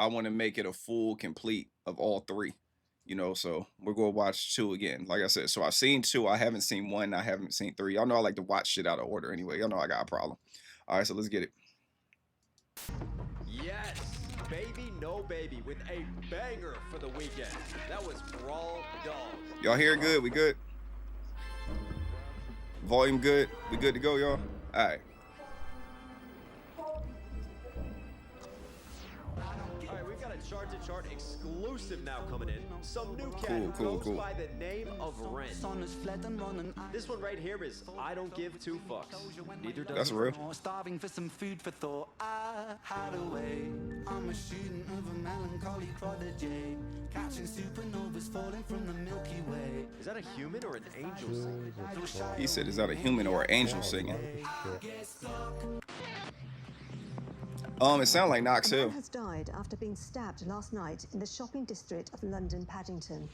I want to make it a full complete of all three. You know, so we're gonna watch 2 again. Like I said, so I've seen 2. I haven't seen 1. I haven't seen 3. Y'all know I like to watch shit out of order anyway. Y'all know I got a problem. All right, so let's get it. Yes, Baby No Baby with a banger for the weekend. That was Brawl Dog. Y'all hear it good? We good? Volume good? We good to go, y'all? All right. We've got a chart-to-chart exclusive now coming in. Some new cat who goes by the name of Ren. This one right here is I don't give 2 fucks. Neither does That's real. Starving for some food for thought. I had a way. I'm a student of a melancholy prodigy, catching supernovas falling from the Milky Way. Is that a human or an angel singing? He said, is that a human or an angel singing? It sounds like Knox Hill. A man has died after being stabbed last night in the shopping district of London Paddington.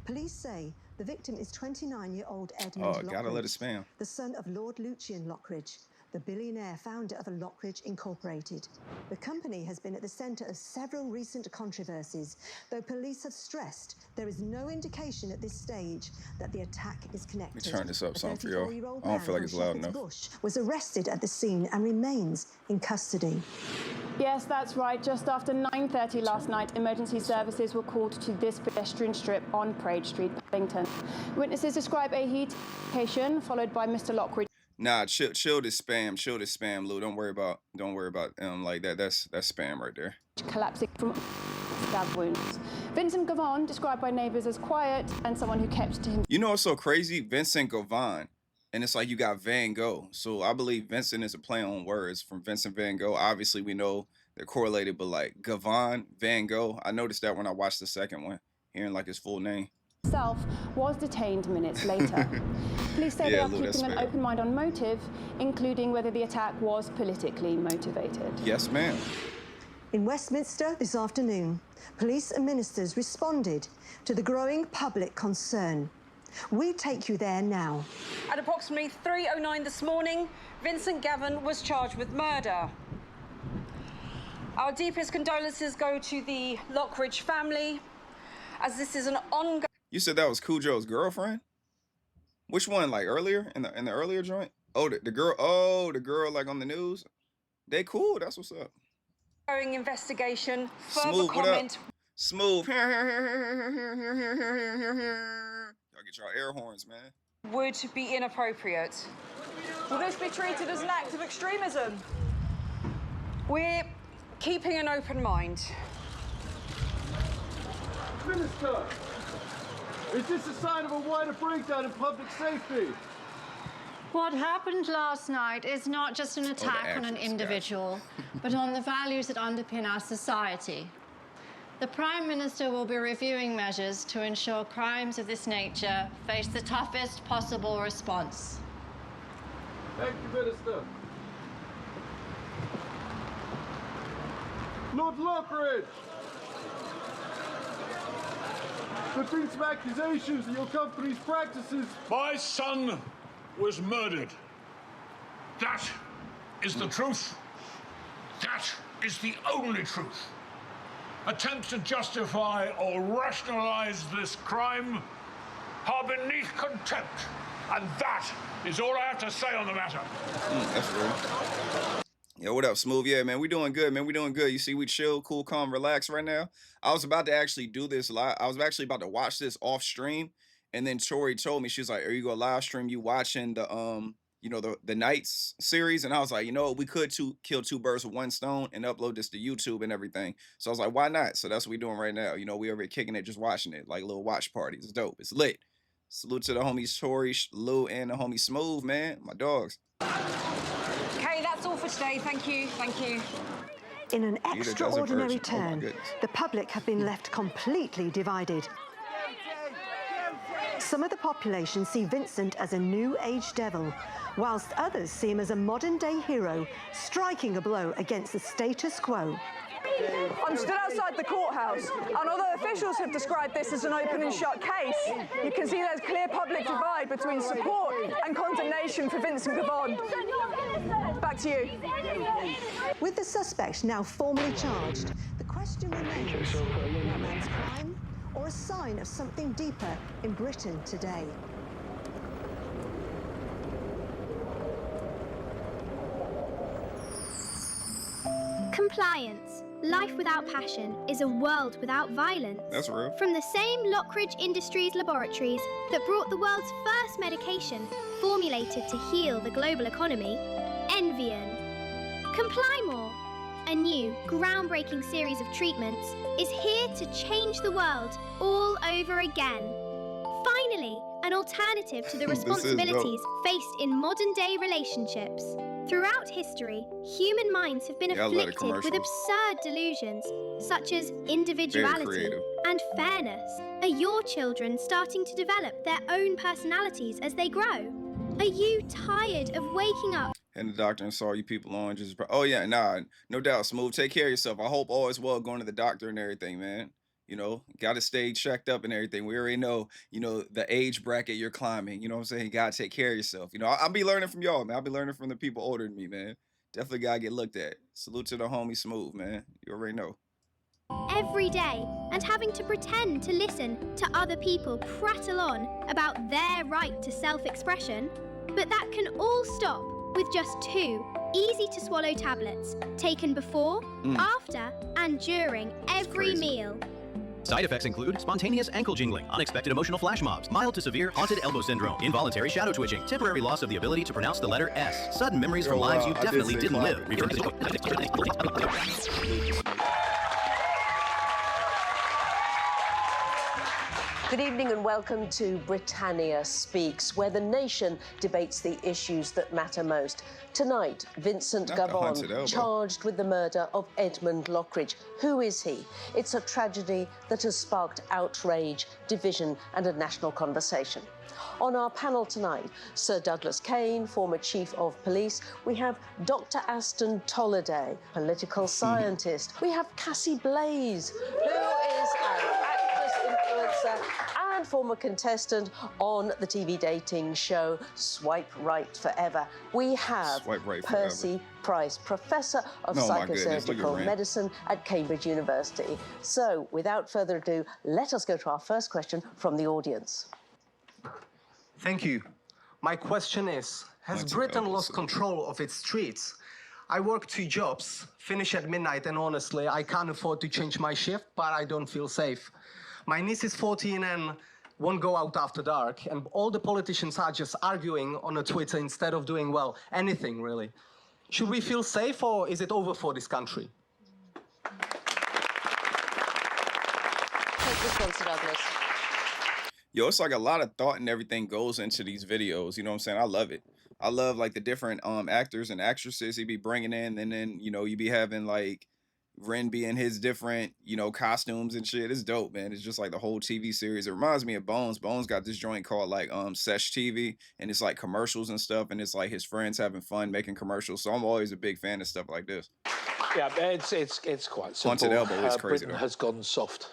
Police say the victim is 29-year-old Edmund Lockridge, gotta let it spam. the son of Lord Lucian Lockridge, the billionaire founder of Lockridge Incorporated. The company has been at the center of several recent controversies, though police have stressed there is no indication at this stage that the attack is connected. Let me turn this up some for y'all. A 34-year-old I don't feel like it's loud man from enough. Shepherd's Bush was arrested at the scene and remains in custody. Yes, that's right. Just after 9:30 last night, emergency services were called to this pedestrian strip on Parade Street, Paddington. Witnesses describe a heated altercation followed by Mr. Lockridge. Nah, chill this spam, Lou. Don't worry about like that. That's spam right there. Collapsing from stab wounds. Vincent Gavon, described by neighbors as quiet and someone who kept to him. You know what's so crazy? Vincent Gavon. And it's like you got Van Gogh. So I believe Vincent is a play on words from Vincent Van Gogh. Obviously, we know they're correlated, but like Gavon, Van Gogh, I noticed that when I watched the second one, hearing like his full name. Himself was detained minutes later. Police say they are keeping an open mind on motive, including whether the attack was politically motivated. Yes, ma'am. In Westminster this afternoon, police and ministers responded to the growing public concern. We take you there now. At approximately 3:09 this morning, Vincent Gavon was charged with murder. Our deepest condolences go to the Lockridge family, as this is an ongoing... You said that was Cujo's girlfriend? Which one? Like earlier in the earlier joint? Oh, the girl. Oh, the girl like on the news. They cool. That's what's up. investigation. Further Smooth. comment. What up? Smooth. Y'all get your air horns, man. Would be inappropriate. Will this be treated as an act of extremism? We're keeping an open mind. Minister, is this a sign of a wider breakdown in public safety? What happened last night is not just an attack on an individual, but on the values that underpin our society. The Prime Minister will be reviewing measures to ensure crimes of this nature face the toughest possible response. Thank you, Minister. Lord Lockridge! There have been some accusations that your company's practices... My son was murdered. That is the truth. That is the only truth. Attempts to justify or rationalize this crime are beneath contempt. And that is all I have to say on the matter. That's real. Yo, what up, Smooth? Yeah, man, we doing good, man. We doing good. You see, we chill, cool, calm, relax right now. I was about to actually do this live. I was actually about to watch this off stream. And then Tori told me, she was like, are you going to live stream you watching the, you know, the Nights series? And I was like, you know, we could kill 2 birds with 1 stone and upload this to YouTube and everything. So I was like, why not? So that's what we're doing right now. You know, we over here kicking it, just watching it, like a little watch party. It's dope. It's lit. Salute to the homies Tori, Lou, and the homie Smooth, man. My dogs. Okay, that's all for today. Thank you. Thank you. In an extraordinary turn, the public have been left completely divided. Some of the population see Vincent as a new age devil, whilst others see him as a modern-day hero, striking a blow against the status quo. I'm stood outside the courthouse, and although officials have described this as an open and shut case, you can see there's clear public divide between support and condemnation for Vincent Gavon. Back back to you. With the suspect now formally charged, the question remains, one man's crime or a sign of something deeper in Britain today? Compliance. Life without passion is a world without violence. That's real. From the same Lockridge Industries laboratories that brought the world's first medication formulated to heal the global economy, Envian. Comply more. A new, groundbreaking series of treatments is here to change the world all over again. Finally, an alternative to the responsibilities faced in modern-day relationships. Throughout history, human minds have been afflicted with absurd delusions, such as individuality and fairness. Are your children starting to develop their own personalities as they grow? Are you tired of waking up? And the doctor and saw you people on just, oh yeah, nah, no doubt, Smooth. Take care of yourself. I hope all is well going to the doctor and everything, man. You know, got to stay checked up and everything. We already know, you know, the age bracket you're climbing. You know what I'm saying? You got to take care of yourself. You know, I'll be learning from y'all, man. I'll be learning from the people older than me, man. Definitely got to get looked at. Salute to the homie Smooth, man. You already know. Every day, and having to pretend to listen to other people prattle on about their right to self-expression. But that can all stop with just 2 easy-to-swallow tablets taken before, after, and during every meal. Side effects include spontaneous ankle jingling, unexpected emotional flash mobs, mild to severe haunted elbow syndrome, involuntary shadow twitching, temporary loss of the ability to pronounce the letter S, sudden memories from lives you definitely didn't live. Good evening and welcome to Britannia Speaks, where the nation debates the issues that matter most. Tonight, Vincent Gavon, charged with the murder of Edmund Lockridge. Who is he? It's a tragedy that has sparked outrage, division and a national conversation. On our panel tonight, Sir Douglas Kane, former Chief of Police. We have Dr. Aston Tolliday, political scientist. We have Cassie Blaze, who is an actress, influencer and former contestant on the TV dating show Swipe Right Forever. We have Percy Price, Professor of Psychosurgical Medicine at Cambridge University. So, without further ado, let us go to our first question from the audience. Thank you. My question is, has Britain lost control of its streets? I work 2 jobs, finish at midnight, and honestly, I can't afford to change my shift, but I don't feel safe. My niece is 14 and won't go out after dark, and all the politicians are just arguing on a Twitter instead of doing, well, anything really. Should we feel safe, or is it over for this country? Take this one, Sir Douglas. Yo, it's like a lot of thought and everything goes into these videos. You know what I'm saying? I love it. I love like the different actors and actresses he be bringing in, and then you know you be having like Ren be in his different costumes and shit. It's dope, man. It's just like the whole TV series. It reminds me of Bones. Bones got this joint called like Sesh TV, and it's like commercials and stuff, and it's like his friends having fun making commercials. So I'm always a big fan of stuff like this. Yeah, it's quite simple. Haunted Elbow is crazy. Britain has gone soft.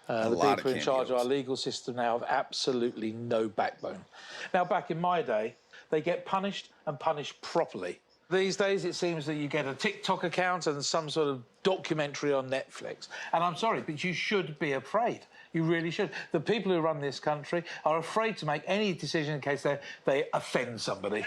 The people in charge of our legal system now have absolutely no backbone. Now, back in my day, they get punished and punished properly. These days, it seems that you get a TikTok account and some sort of documentary on Netflix. And I'm sorry, but you should be afraid. You really should. The people who run this country are afraid to make any decision in case they offend somebody.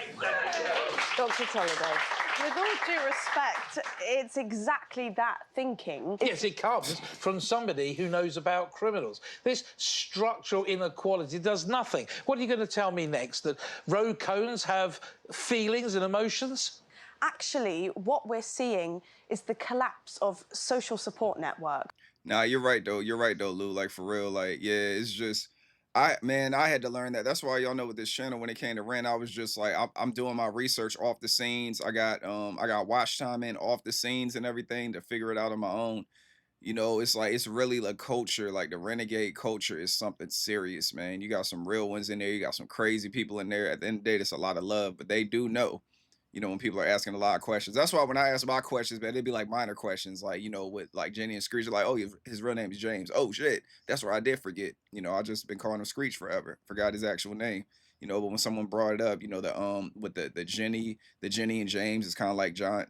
Dr. Tolliday. With all due respect, it's exactly that thinking. Yes, it comes from somebody who knows about criminals. This structural inequality does nothing. What are you going to tell me next? That road cones have feelings and emotions? Actually, what we're seeing is the collapse of social support network. Nah, you're right though. You're right though, Lou. Like for real. Like yeah, it's just. I had to learn that. That's why y'all know with this channel, when it came to Ren, I was just like, I'm doing my research off the scenes. I got watch time in off the scenes and everything to figure it out on my own. You know, it's like it's really a culture. Like the renegade culture is something serious, man. You got some real ones in there. You got some crazy people in there. At the end of the day, there's a lot of love, but they do know. You know, when people are asking a lot of questions. That's why when I ask my questions, man, they'd be like minor questions, like, you know, with like Jenny and Screech, like, oh, his real name is James. Oh, shit. That's where I did forget. You know, I just been calling him Screech forever. Forgot his actual name. you know, but when someone brought it up, you know, with the Jenny and James, it's kind of like John,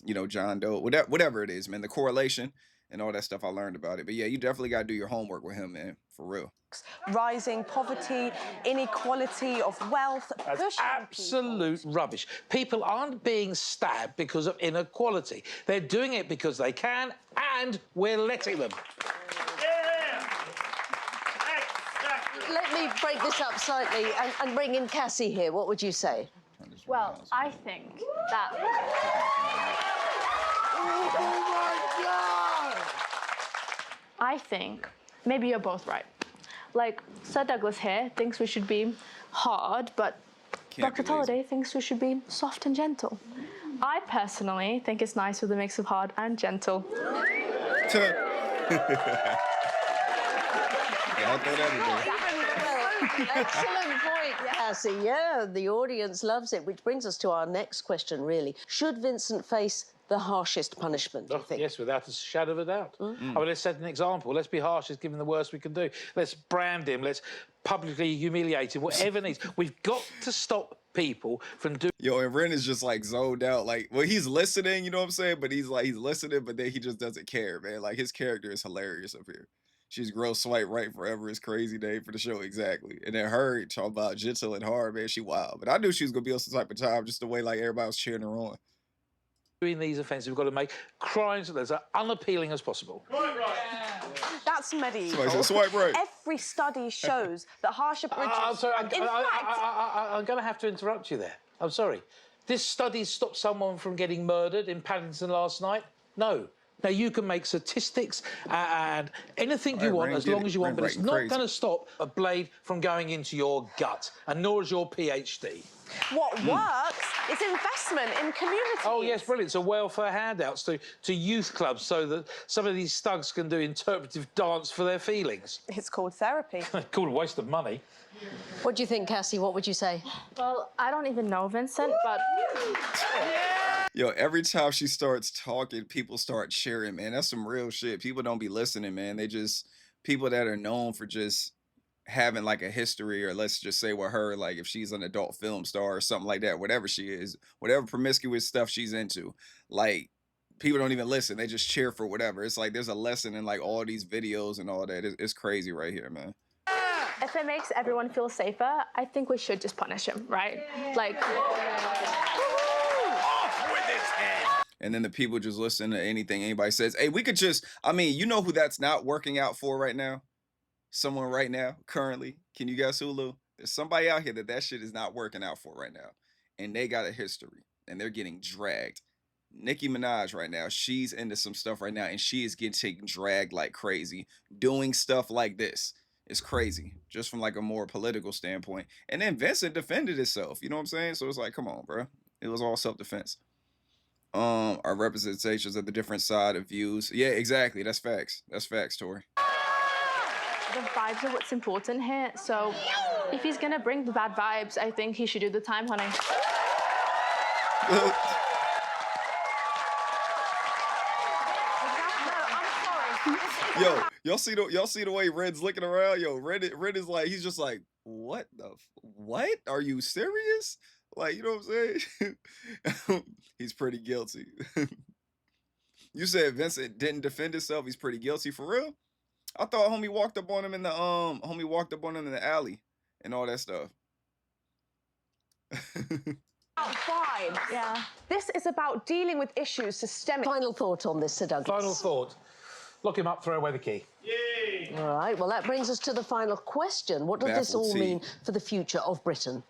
you know, John Doe, whatever it is, man, the correlation and all that stuff, I learned about it. But yeah, you definitely got to do your homework with him, man, for real. Rising poverty, inequality of wealth. That's absolute rubbish. People aren't being stabbed because of inequality. They're doing it because they can, and we're letting them. Let me break this up slightly and bring in Cassie here. What would you say? Well, I think that... Oh, my God! I think maybe you're both right. Like, Sir Douglas here thinks we should be hard, but Dr. Tolliday thinks we should be soft and gentle. I personally think it's nice with a mix of hard and gentle. Excellent point, Cassie. Yeah, the audience loves it, which brings us to our next question, really. Should Vincent face the harshest punishment, do you think? Yes, without a shadow of a doubt. I mean, let's set an example. Let's be harsh. Let's give him the worst we can do. Let's brand him. Let's publicly humiliate him. Whatever needs. We've got to stop people from doing... Yo, and Ren is just, like, zoned out. Like, well, he's listening, you know what I'm saying? But he's listening, but then he just doesn't care, man. Like, his character is hilarious up here. She's gross, swipe right forever is crazy name for the show, exactly. And then her talking about gentle and hard, man, she wild. But I knew she was gonna be on some type of time, just the way like everybody was cheering her on. Doing these offences, we've got to make crimes as unappealing as possible. That's medieval. Somebody said swipe right. Every study shows that harsher punishments... I'm sorry, I'm going to have to interrupt you there. I'm sorry. This study stopped someone from getting murdered in Paddington last night? No. Now, you can make statistics and anything you want as long as you want, but it's not going to stop a blade from going into your gut, and nor is your PhD. What works is investment in communities. Oh, yes, brilliant. So welfare handouts to youth clubs so that some of these thugs can do interpretive dance for their feelings. It's called therapy. Called a waste of money. What do you think, Cassie? What would you say? Well, I don't even know Vincent, but... Yo, every time she starts talking, people start cheering, man. That's some real shit. People don't be listening, man. They just... People that are known for just having, like, a history, or let's just say with her, like, if she's an adult film star or something like that, whatever she is, whatever promiscuous stuff she's into, like, people don't even listen. They just cheer for whatever. It's like there's a lesson in, like, all these videos and all that. It's crazy right here, man. If it makes everyone feel safer, I think we should just punish him, right? Like... And then the people just listen to anything anybody says. Hey, we could just, I mean, you know who that's not working out for right now? Someone right now, currently. Can you guess who, Lou? There's somebody out here that shit is not working out for right now. And they got a history. And they're getting dragged. Nicki Minaj right now, she's into some stuff right now. And she is getting dragged like crazy. Doing stuff like this. It's crazy. Just from like a more political standpoint. And then Vincent defended himself. You know what I'm saying? So it's like, come on, bro. It was all self-defense. Our representations of the different side of views. Yeah, exactly. That's facts. That's facts, Tori. The vibes are what's important here. So if he's gonna bring the bad vibes, I think he should do the time, honey. Yo, y'all see the way Red's looking around? Yo, Red is like, he's just like, what the what? Are you serious? Like, you know what I'm saying? He's pretty guilty. You said Vincent didn't defend himself. He's pretty guilty for real. I thought homie walked up on him in the alley and all that stuff. Fine. Yeah. This is about dealing with issues systemic. Final thought on this, Sir Douglas. Final thought. Lock him up, throw away the key. Yay! All right, well, that brings us to the final question. What does this all mean for the future of Britain?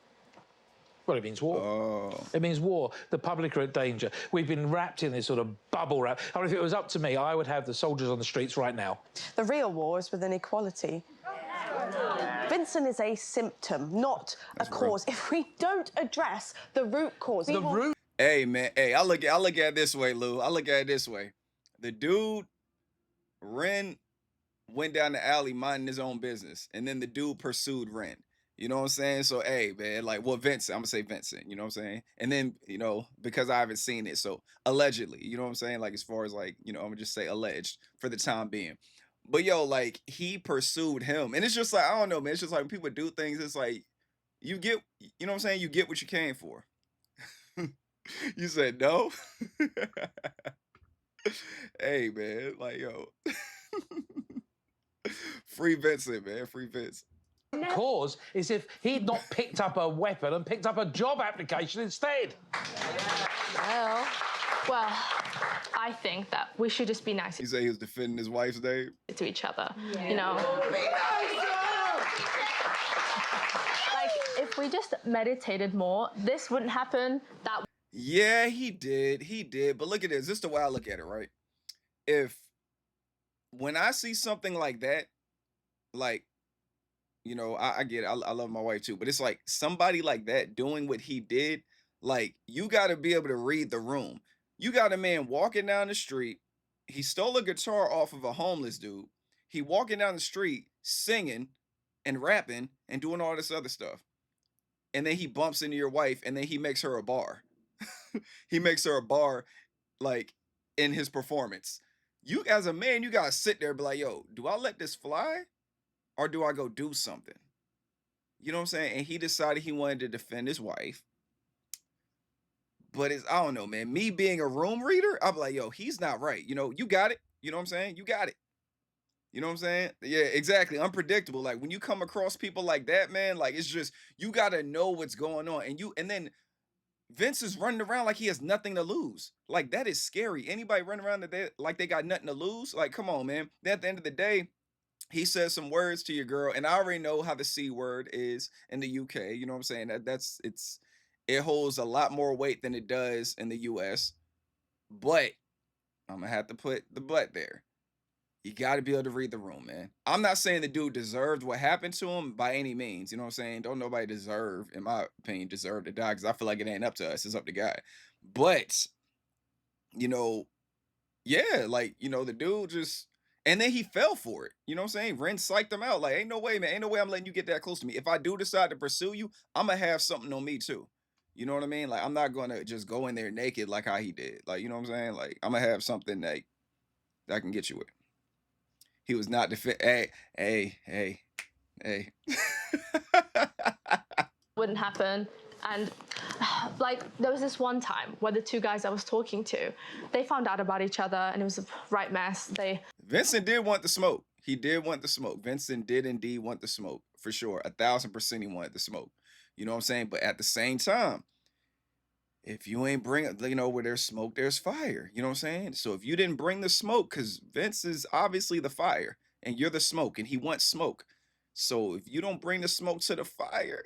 Well, it means war. Oh. It means war. The public are at danger. We've been wrapped in this sort of bubble wrap. I mean, if it was up to me, I would have the soldiers on the streets right now. The real war is with inequality. Vincent is a symptom, not a cause. If we don't address the root cause... Hey, man. Hey, I look at it this way, Lou. I look at it this way. The dude, Ren, went down the alley minding his own business. And then the dude pursued Ren. You know what I'm saying? So, hey, man, like, well, Vincent, I'm going to say Vincent, you know what I'm saying? And then, you know, because I haven't seen it, so allegedly, you know what I'm saying? Like, as far as, like, you know, I'm going to just say alleged for the time being. But, yo, like, he pursued him. And it's just like, I don't know, man. It's just like when people do things, it's like, you get, you know what I'm saying? You get what you came for. You said no? Hey, man, like, yo. Free Vincent, man, free Vince. Cause is if he'd not picked up a weapon and picked up a job application instead. Well, I think that we should just be nice You say he was defending his wife's name? to each other, you know? Like, if we just meditated more, this wouldn't happen, that... Yeah, he did. But look at this. This is the way I look at it, right? When I see something like that, like, you know, I get it. I love my wife too, but it's like somebody like that doing what he did, like, you got to be able to read the room. You got a man walking down the street. He stole a guitar off of a homeless dude. He walking down the street singing and rapping and doing all this other stuff. And then he bumps into your wife and then he makes her a bar. He makes her a bar, like, in his performance. You, as a man, you got to sit there and be like, yo, do I let this fly or do I go do something? You know what I'm saying? And he decided he wanted to defend his wife. But I don't know, man. Me being a room reader, I'm like, yo, he's not right. You know, you got it. You know what I'm saying? You got it. You know what I'm saying? Yeah, exactly. Unpredictable. Like, when you come across people like that, man, like, it's just, you got to know what's going on. And then Vince is running around like he has nothing to lose. Like, that is scary. Anybody running around like they got nothing to lose? Like, come on, man. Then at the end of the day, he says some words to your girl, and I already know how the C word is in the UK. You know what I'm saying? It holds a lot more weight than it does in the US. But I'm gonna have to put the but there. You got to be able to read the room, man. I'm not saying the dude deserved what happened to him by any means. You know what I'm saying? Don't nobody deserve, in my opinion, deserve to die, because I feel like it ain't up to us. It's up to God. But, you know, yeah, like, you know, the dude just, and then he fell for it. You know what I'm saying? Ren psyched him out. Like, ain't no way, man. Ain't no way I'm letting you get that close to me. If I do decide to pursue you, I'm going to have something on me too. You know what I mean? Like, I'm not going to just go in there naked like how he did. Like, you know what I'm saying? Like, I'm going to have something that I can get you with. He was not hey. Wouldn't happen. And like, there was this one time where the two guys I was talking to, they found out about each other and it was a right mess. Vincent did want the smoke. He did want the smoke. Vincent did indeed want the smoke, for sure. 1000% he wanted the smoke. You know what I'm saying? But at the same time, if you ain't bring it, you know, where there's smoke, there's fire. You know what I'm saying? So if you didn't bring the smoke, because Vince is obviously the fire and you're the smoke and he wants smoke. So if you don't bring the smoke to the fire,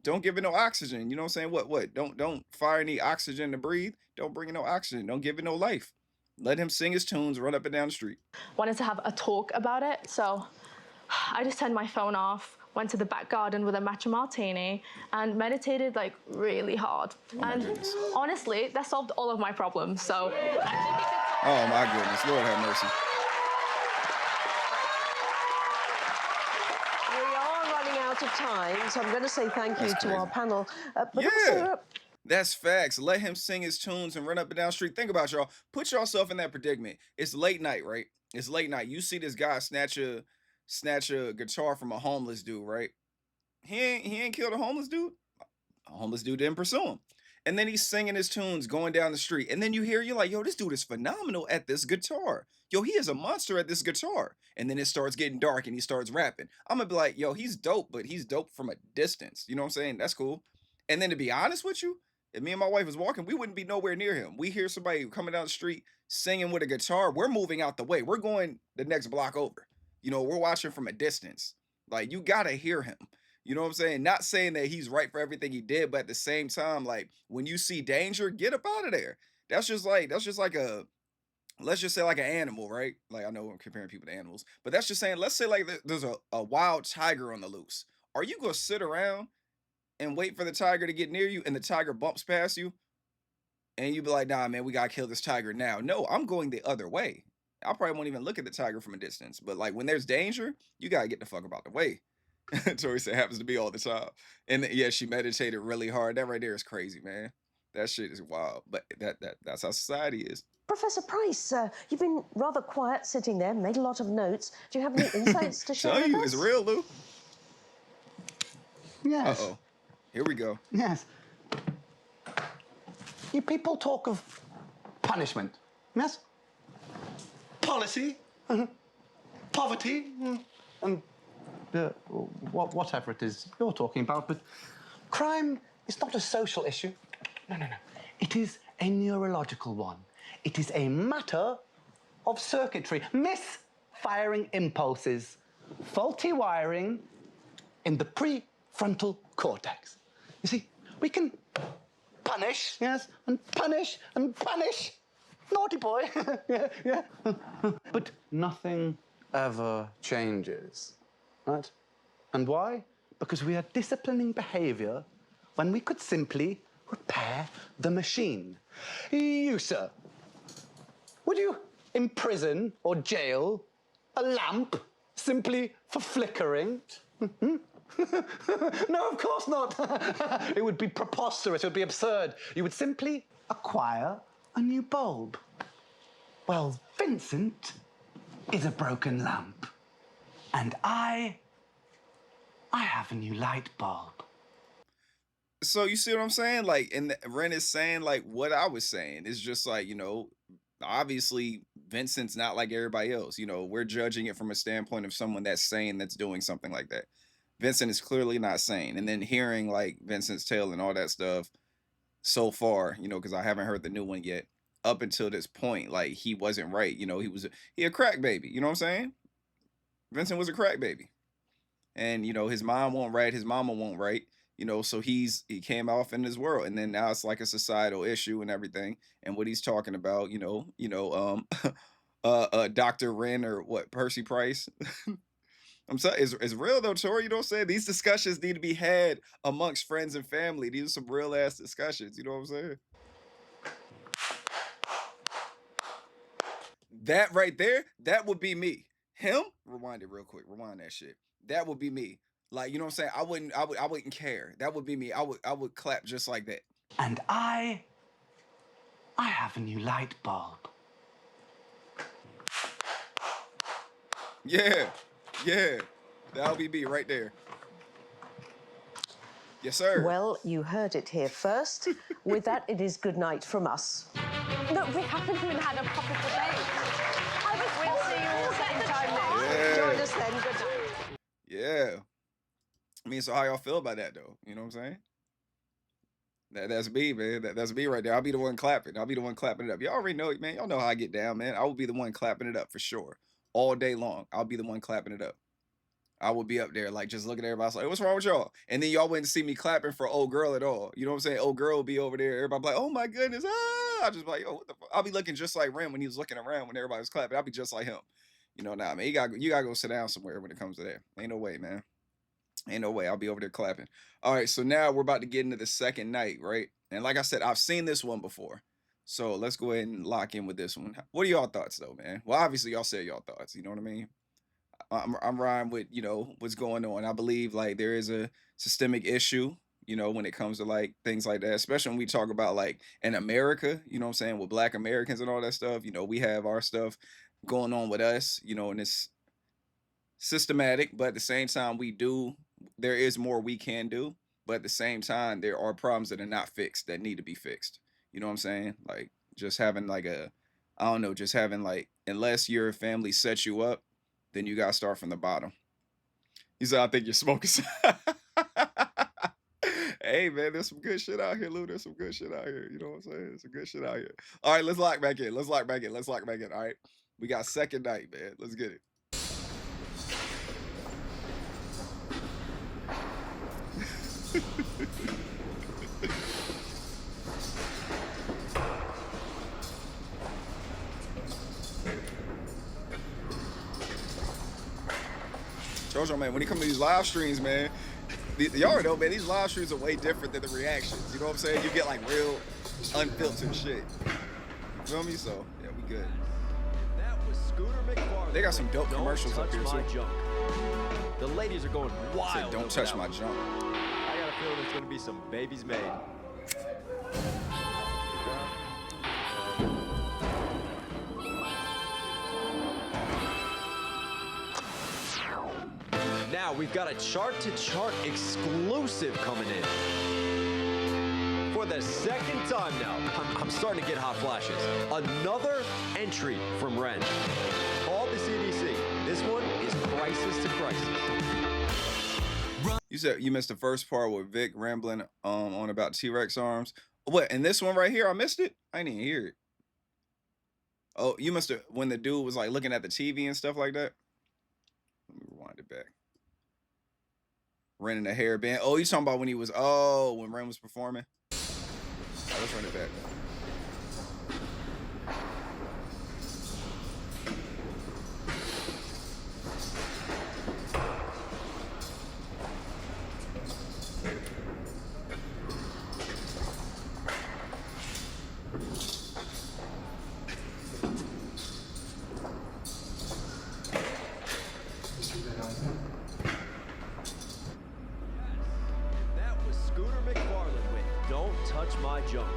don't give it no oxygen. You know what I'm saying? What? Don't fire any oxygen to breathe. Don't bring it no oxygen. Don't give it no life. Let him sing his tunes, run up and down the street. Wanted to have a talk about it. So I just turned my phone off, went to the back garden with a matcha martini and meditated like really hard. And honestly, that solved all of my problems. So oh my goodness, Lord have mercy. We are running out of time, so I'm going to say thank you to our panel. But also, that's facts. Let him sing his tunes and run up and down the street. Think about y'all. Put yourself in that predicament. It's late night, right? It's late night. You see this guy snatch a guitar from a homeless dude, right? He ain't killed a homeless dude. A homeless dude didn't pursue him. And then he's singing his tunes going down the street. And then you're like, yo, this dude is phenomenal at this guitar. Yo, he is a monster at this guitar. And then it starts getting dark and he starts rapping. I'm gonna be like, yo, he's dope, but he's dope from a distance. You know what I'm saying? That's cool. And then to be honest with you, if me and my wife was walking, we wouldn't be nowhere near him. We hear somebody coming down the street singing with a guitar, we're moving out the way. We're going the next block over. You know, we're watching from a distance. Like, you gotta hear him. You know what I'm saying? Not saying that he's right for everything he did, but at the same time, like, when you see danger, get up out of there. That's just like a, let's just say like an animal, right? Like, I know I'm comparing people to animals, but that's just saying, let's say like there's a wild tiger on the loose. Are you gonna sit around and wait for the tiger to get near you and the tiger bumps past you? And you be like, nah, man, we gotta kill this tiger now. No, I'm going the other way. I probably won't even look at the tiger from a distance. But like, when there's danger, you gotta get the fuck about the way. Tori said happens to be all the time. And yeah, she meditated really hard. That right there is crazy, man. That shit is wild. But that's how society is. Professor Price, you've been rather quiet sitting there, made a lot of notes. Do you have any insights to share with us? It's real, Lou. Yes. Uh-oh. Here we go. Yes. You people talk of punishment, yes? Policy, poverty, and whatever it is you're talking about, but crime is not a social issue. No. It is a neurological one. It is a matter of circuitry, misfiring impulses, faulty wiring in the prefrontal cortex. You see, we can punish, yes, and punish and punish. Naughty boy. yeah. But nothing ever changes, right? And why? Because we are disciplining behavior when we could simply repair the machine. You, sir, would you imprison or jail a lamp simply for flickering? No, of course not. It would be preposterous. It would be absurd. You would simply acquire a new bulb. Well, Vincent is a broken lamp. And I have a new light bulb. So you see what I'm saying? Like, and Ren is saying like what I was saying. It's just like, you know, obviously Vincent's not like everybody else. You know, we're judging it from a standpoint of someone that's sane that's doing something like that. Vincent is clearly not sane. And then hearing like Vincent's tale and all that stuff so far, you know, because I haven't heard the new one yet, up until this point, like he wasn't right. You know, he a crack baby. You know what I'm saying? Vincent was a crack baby. And, you know, his mom won't right, his mama won't right. You know, so he came off in this world, and then now it's like a societal issue and everything. And what he's talking about, Dr. Ren or what, Percy Price. I'm sorry, it's real though, Tori. You know what I'm saying? These discussions need to be had amongst friends and family. These are some real ass discussions. You know what I'm saying? That right there, that would be me. Him? Rewind it real quick. Rewind that shit. That would be me. Like, you know what I'm saying? I wouldn't care. That would be me. I would clap just like that. And I have a new light bulb. Yeah. That'll be me right there. Yes, sir. Well, you heard it here first. With that, it is good night from us. No, we haven't even had a proper debate. We'll see you all same time next. Yeah. Join us then. Good night. Yeah. I mean, so how y'all feel about that, though? You know what I'm saying? That's me, man. That's me right there. I'll be the one clapping. I'll be the one clapping it up. Y'all already know it, man. Y'all know how I get down, man. I will be the one clapping it up for sure. All day long. I'll be the one clapping it up. I will be up there, like, just looking at everybody like, what's wrong with y'all? And then y'all wouldn't see me clapping for old girl at all. You know what I'm saying? Old girl will be over there. Everybody be like, oh my goodness. Ah! I'll just be like, yo, what the fuck? I'll be looking just like Ren when he was looking around when everybody was clapping. I'll be just like him. You know, nah, man, you gotta go sit down somewhere when it comes to that. Ain't no way, man. Ain't no way. I'll be over there clapping. All right, so now we're about to get into the second night, right? And like I said, I've seen this one before. So let's go ahead and lock in with this one. What are y'all thoughts, though, man? Well, obviously, y'all said y'all thoughts. You know what I mean? I'm riding with, you know, what's going on. I believe, like, there is a systemic issue, you know, when it comes to, like, things like that. Especially when we talk about, like, in America, you know what I'm saying, with Black Americans and all that stuff. You know, we have our stuff going on with us, you know, and it's systematic. But at the same time, there is more we can do. But at the same time, there are problems that are not fixed that need to be fixed. You know what I'm saying? Like, just having like unless your family sets you up, then you gotta start from the bottom. He said, I think you're smoking. Hey man, there's some good shit out here, Lou. There's some good shit out here. You know what I'm saying? There's some good shit out here. All right, let's lock back in. All right. We got second night, man. Let's get it. Jojo, man, when it comes to these live streams, man, y'all already know, man, these live streams are way different than the reactions. You know what I'm saying? You get like real unfiltered shit. You feel me? So, yeah, we good. That was Scooter McFarlane. They got some dope commercials up here, too. Junk. The ladies are going wild. Said, don't touch my junk. I got a feeling there's going to be some babies made. Now Now we've got a chart-to-chart exclusive coming in. For the second time now, I'm starting to get hot flashes. Another entry from Ren. Call the CDC. This one is crisis to crisis. You said you missed the first part with Vic rambling on about T-Rex arms. What? And this one right here, I missed it? I didn't even hear it. Oh, you must have, when the dude was like looking at the TV and stuff like that. Let me rewind it back. Ren in a hairband. Oh, you talking about when he was, when Ren was performing? Let's run it back. That was Scooter McFarlane with Don't Touch My Junk.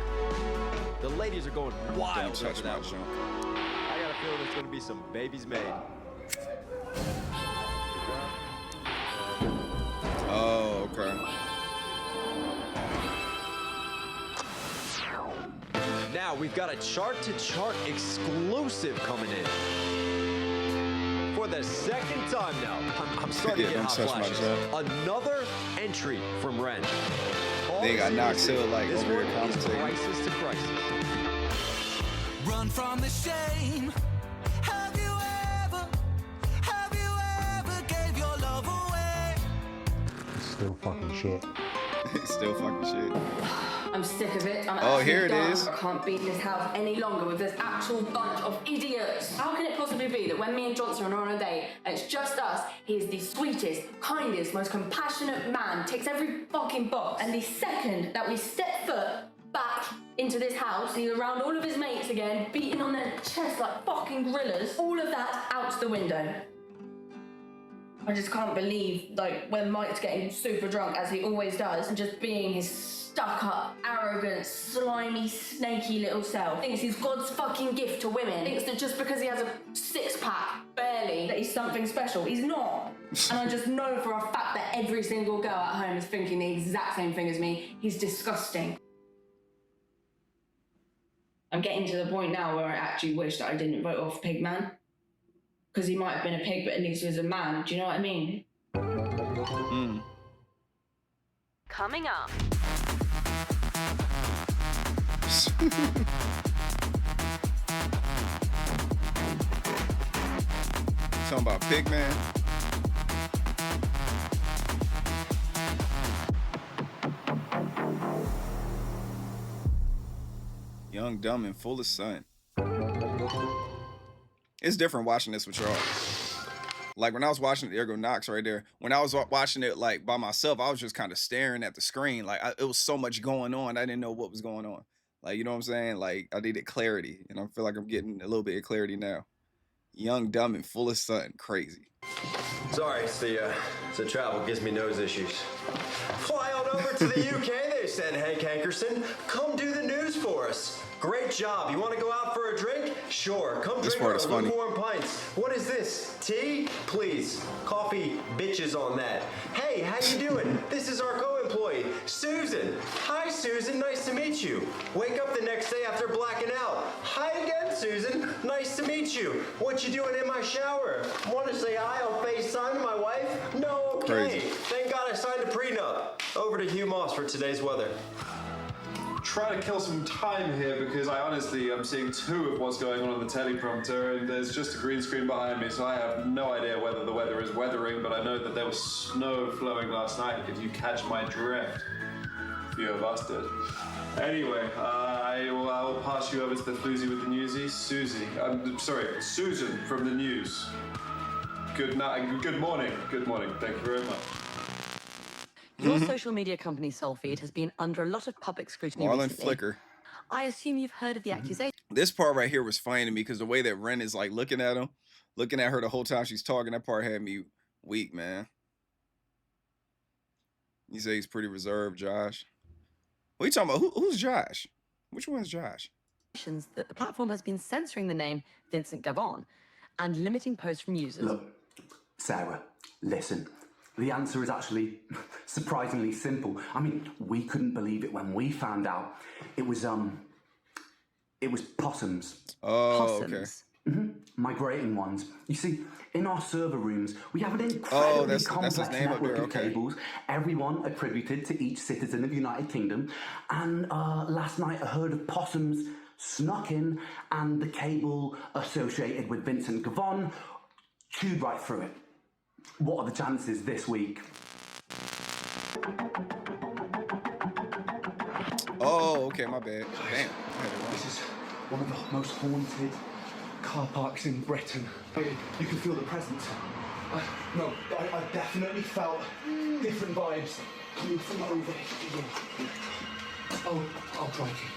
The ladies are going wild over that one. I got a feeling there's going to be some babies made. Oh, okay. Now we've got a chart-to-chart exclusive coming in. For the second time now, I'm starting to get hot flashes. Another entry from Ren. They got knocked still like this over one here is commentating. crisis to crisis. Run from the shame. Have you ever gave your love away? Still fucking shit. Still fucking shit. I'm sick of it. I'm here it done. is. I can't be in this house any longer with this actual bunch of idiots. How can it possibly be that when me and Johnson are on a date and it's just us, he is the sweetest, kindest, most compassionate man, ticks every fucking box, and the second that we step foot back into this house, he's around all of his mates again, beating on their chest like fucking gorillas, all of that out the window. I just can't believe, like, when Mike's getting super drunk, as he always does, and just being his stuck-up, arrogant, slimy, snaky little self. Thinks he's God's fucking gift to women. Thinks that just because he has a six-pack, barely, that he's something special. He's not. And I just know for a fact that every single girl at home is thinking the exact same thing as me. He's disgusting. I'm getting to the point now where I actually wish that I didn't vote off Pigman. Because he might have been a pig, but at least he was a man. Do you know what I mean? Coming up. Talking about Pigman. Young, dumb, and full of sun. It's different watching this with y'all. Like when I was watching it, there go Knox right there. When I was watching it like by myself, I was just kind of staring at the screen. Like it was so much going on. I didn't know what was going on. Like, you know what I'm saying? Like I needed clarity, and I feel like I'm getting a little bit of clarity now. Young, dumb, and full of sun. Crazy. Sorry, it's the travel gives me nose issues. Fly on over to the UK, they said, Hank Hankerson. Come do the news for us. Great job. You want to go out for a drink? Sure. Come This drink part is our funny. lukewarm pints. What is this? Tea? Please. Coffee bitches on that. Hey, how you doing? This is our co-employee, Susan. Hi, Susan. Nice to meet you. Wake up the next day after blacking out. Hi again, Susan. Nice to meet you. What you doing in my shower? Want to say hi on FaceTime to my wife? No, okay. Crazy. Thank God I signed a prenup. Over to Hugh Moss for today's weather. Trying to kill some time here because I honestly am seeing two of what's going on the teleprompter, and there's just a green screen behind me, so I have no idea whether the weather is weathering, but I know that there was snow flowing last night, if you catch my drift. A few of us did. Anyway, I will pass you over to the floozy with the newsies. Susan from the news. Good night. Good morning. Good morning. Thank you very much. Your social media company, Soulfeed, has been under a lot of public scrutiny Marlon recently. Flicker. I assume you've heard of the accusation. This part right here was funny to me because the way that Ren is like looking at him, looking at her the whole time she's talking, that part had me weak, man. You say he's pretty reserved, Josh. What are you talking about? Who's Josh? Which one's Josh? That the platform has been censoring the name Vincent Gavon and limiting posts from users. Look, Sarah, listen. The answer is actually surprisingly simple. I mean, we couldn't believe it when we found out. It was possums. Oh, Possums? okay. Migrating ones. You see, in our server rooms, we have an incredibly complex network of cables, everyone attributed to each citizen of the United Kingdom. And last night, a herd of possums snuck in, and the cable associated with Vincent Gavon chewed right through it. What are the chances this week? Oh, okay, my bad. Damn. This is one of the most haunted car parks in Britain. You can feel the presence. I definitely felt different vibes coming from over here. Oh, crikey.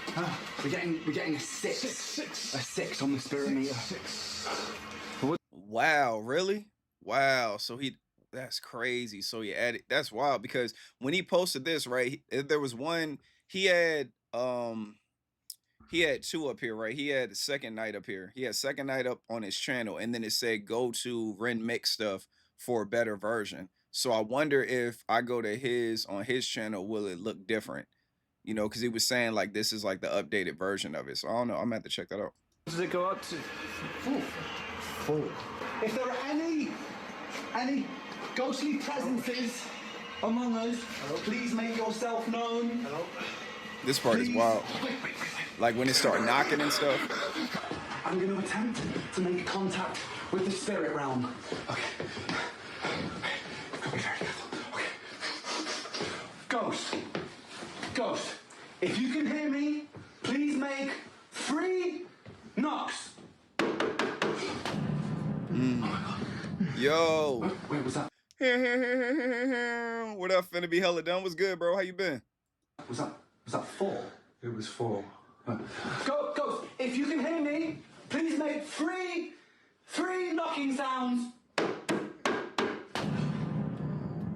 We're getting a 6. A 6 on the spirit meter. 6. Wow, really? Wow. So that's crazy. So he added, that's wild, because when he posted this, right, there was one, he had 2 up here, right? He had the Second Night up here. He had Second Night up on his channel, and then it said go to RENmix stuff for a better version. So I wonder if I go to on his channel, will it look different? You know, because he was saying like this is like the updated version of it. So I don't know. I'm gonna have to check that out. Does it go up to 4? If there are any ghostly presences among us, please make yourself known. This part is wild. Like when it started knocking and stuff. I'm going to attempt to make contact with the spirit realm. Okay. Gotta be very careful. Okay. Ghost. If you can hear me, please make 3 knocks. Yo. Wait, what's that? What up, finna be hella done? What's good, bro? How you been? Was that 4? It was 4. Ghost, if you can hear me, please make 3 knocking sounds.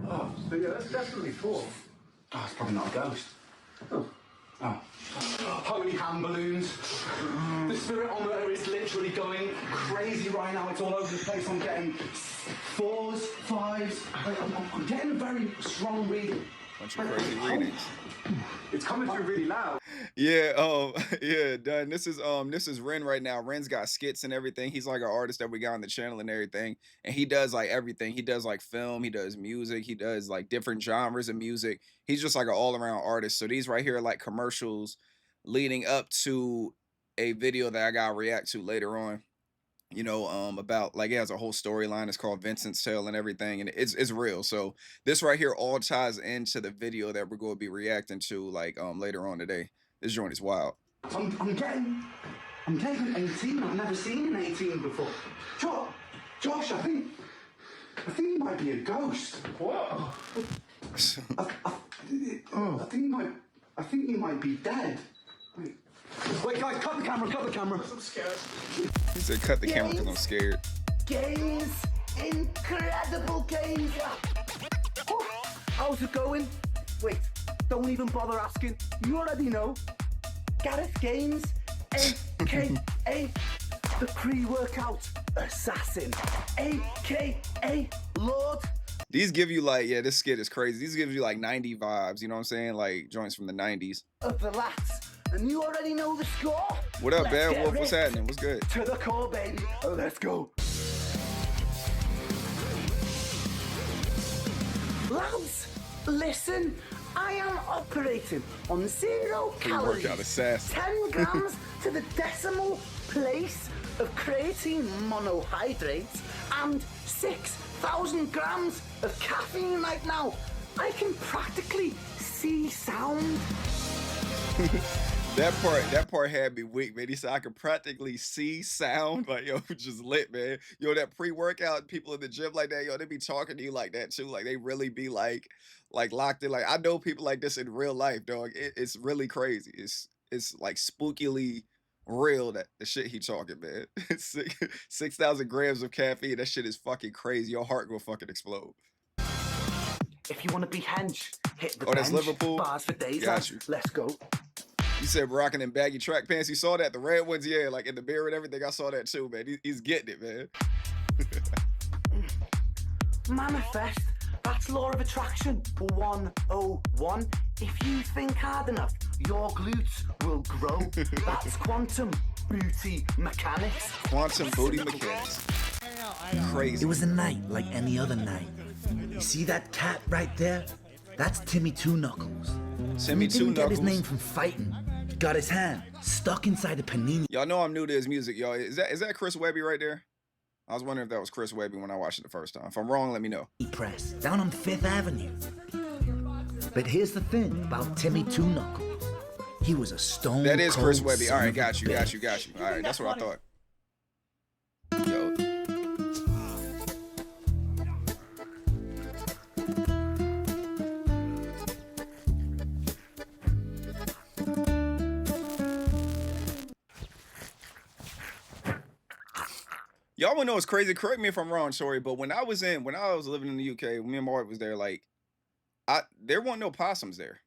Oh, so yeah, that's definitely 4. Oh, it's probably not a ghost. Oh. Holy hand balloons. The spiritometer is literally going crazy right now. It's all over the place. I'm getting 4s, 5s. I'm getting a very strong reading. Bunch of crazy readings. It's coming through really loud. Yeah, yeah, done. This is Ren right now. Ren's got skits and everything. He's like an artist that we got on the channel and everything. And he does like everything. He does like film, he does music, he does like different genres of music. He's just like an all-around artist. So these right here are like commercials leading up to a video that I gotta react to later on. You know, about like it has a whole storyline. It's called Vincent's Tale and everything, and it's real. So this right here all ties into the video that we're going to be reacting to like later on today. This joint is wild. I'm getting an 18. I've never seen an 18 before. Josh, I think you might be a ghost. What? I think you might be dead. Wait, guys, cut the camera. I'm scared. He said cut the camera because I'm scared. Games, incredible games. Oh, how's it going? Wait, don't even bother asking. You already know. Gareth Games, a.k.a. the pre-workout assassin, a.k.a. Lord. These give you like, yeah, this skit is crazy. These give you like 90 vibes, you know what I'm saying? Like joints from the 90s. Of the lats. And you already know the score. What up, Bad Wolf? What's happening? What's good? To the core, baby. Oh, let's go. Lads, listen. I am operating on 0 calories, Pre-workout assassin. 10 grams to the decimal place of creatine monohydrates, and 6,000 grams of caffeine right now. I can practically see sound. That part had me weak, man. He said I could practically see sound. Like, yo, just lit, man. Yo, that pre-workout people in the gym like that, yo, they be talking to you like that too. Like they really be like locked in. Like I know people like this in real life, dog. It's really crazy. It's like spookily real, that the shit he talking, man. 6,000 grams of caffeine. That shit is fucking crazy. Your heart will fucking explode. If you want to be hench, hit the bench. That's Liverpool. Bars for days. Got you. Let's go. You said rocking them baggy track pants. You saw that? The red ones, yeah, like in the mirror and everything. I saw that too, man. He's getting it, man. Manifest That's law of attraction 101. If you think hard enough, your glutes will grow. That's quantum booty mechanics. Quantum booty mechanics. Crazy. It was a night like any other night. You see that cat right there? That's Timmy Two Knuckles. Timmy Two Knuckles. He didn't get his name Knuckles. from fighting. He got his hand stuck inside a panini. Y'all know I'm new to his music, y'all. Is that Chris Webby right there? I was wondering if that was Chris Webby when I watched it the first time. If I'm wrong, let me know. Press down on 5th Avenue. But here's the thing about Timmy Two Knuckles. He was a stone. That is Chris cold Webby. All son right, of a got you. bitch. All right, that's what I thought. Yo. Y'all wanna know what's crazy? Correct me if I'm wrong, sorry, but when I was living in the UK, me and Mark was there, like, there weren't no possums there.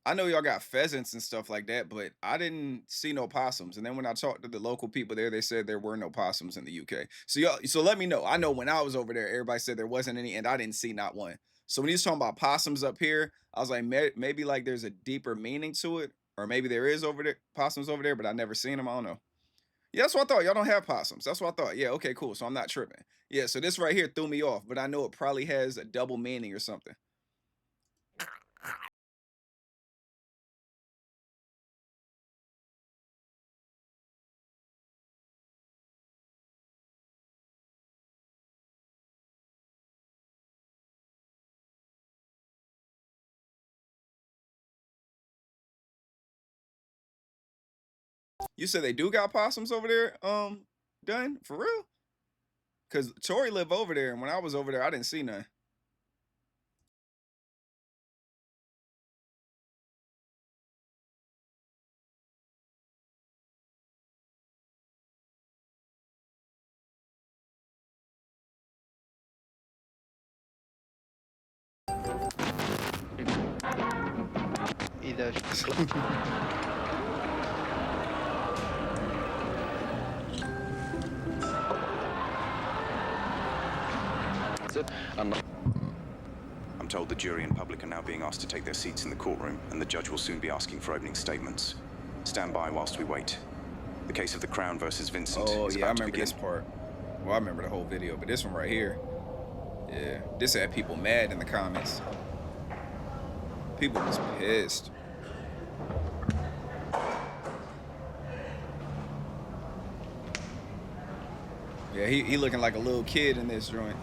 I know y'all got pheasants and stuff like that, but I didn't see no possums. And then when I talked to the local people there, they said there were no possums in the UK. So let me know. I know when I was over there, everybody said there wasn't any, and I didn't see not one. So when he's talking about possums up here, I was like, maybe like there's a deeper meaning to it, or maybe there is possums over there, but I never seen them. I don't know. Yeah, that's what I thought. Y'all don't have possums. That's what I thought. Yeah, okay, cool. So I'm not tripping. Yeah, so this right here threw me off, but I know it probably has a double meaning or something. You said they do got possums over there, done? For real? Because Tori lived over there, and when I was over there, I didn't see none. Either. I'm told the jury and public are now being asked to take their seats in the courtroom, and the judge will soon be asking for opening statements. Stand by whilst we wait. The case of the Crown versus Vincent Oh is yeah, I about to remember begin. this part. Well, I remember the whole video, but this one right here, yeah, this had people mad in the comments. People was pissed. Yeah, he looking like a little kid in this joint.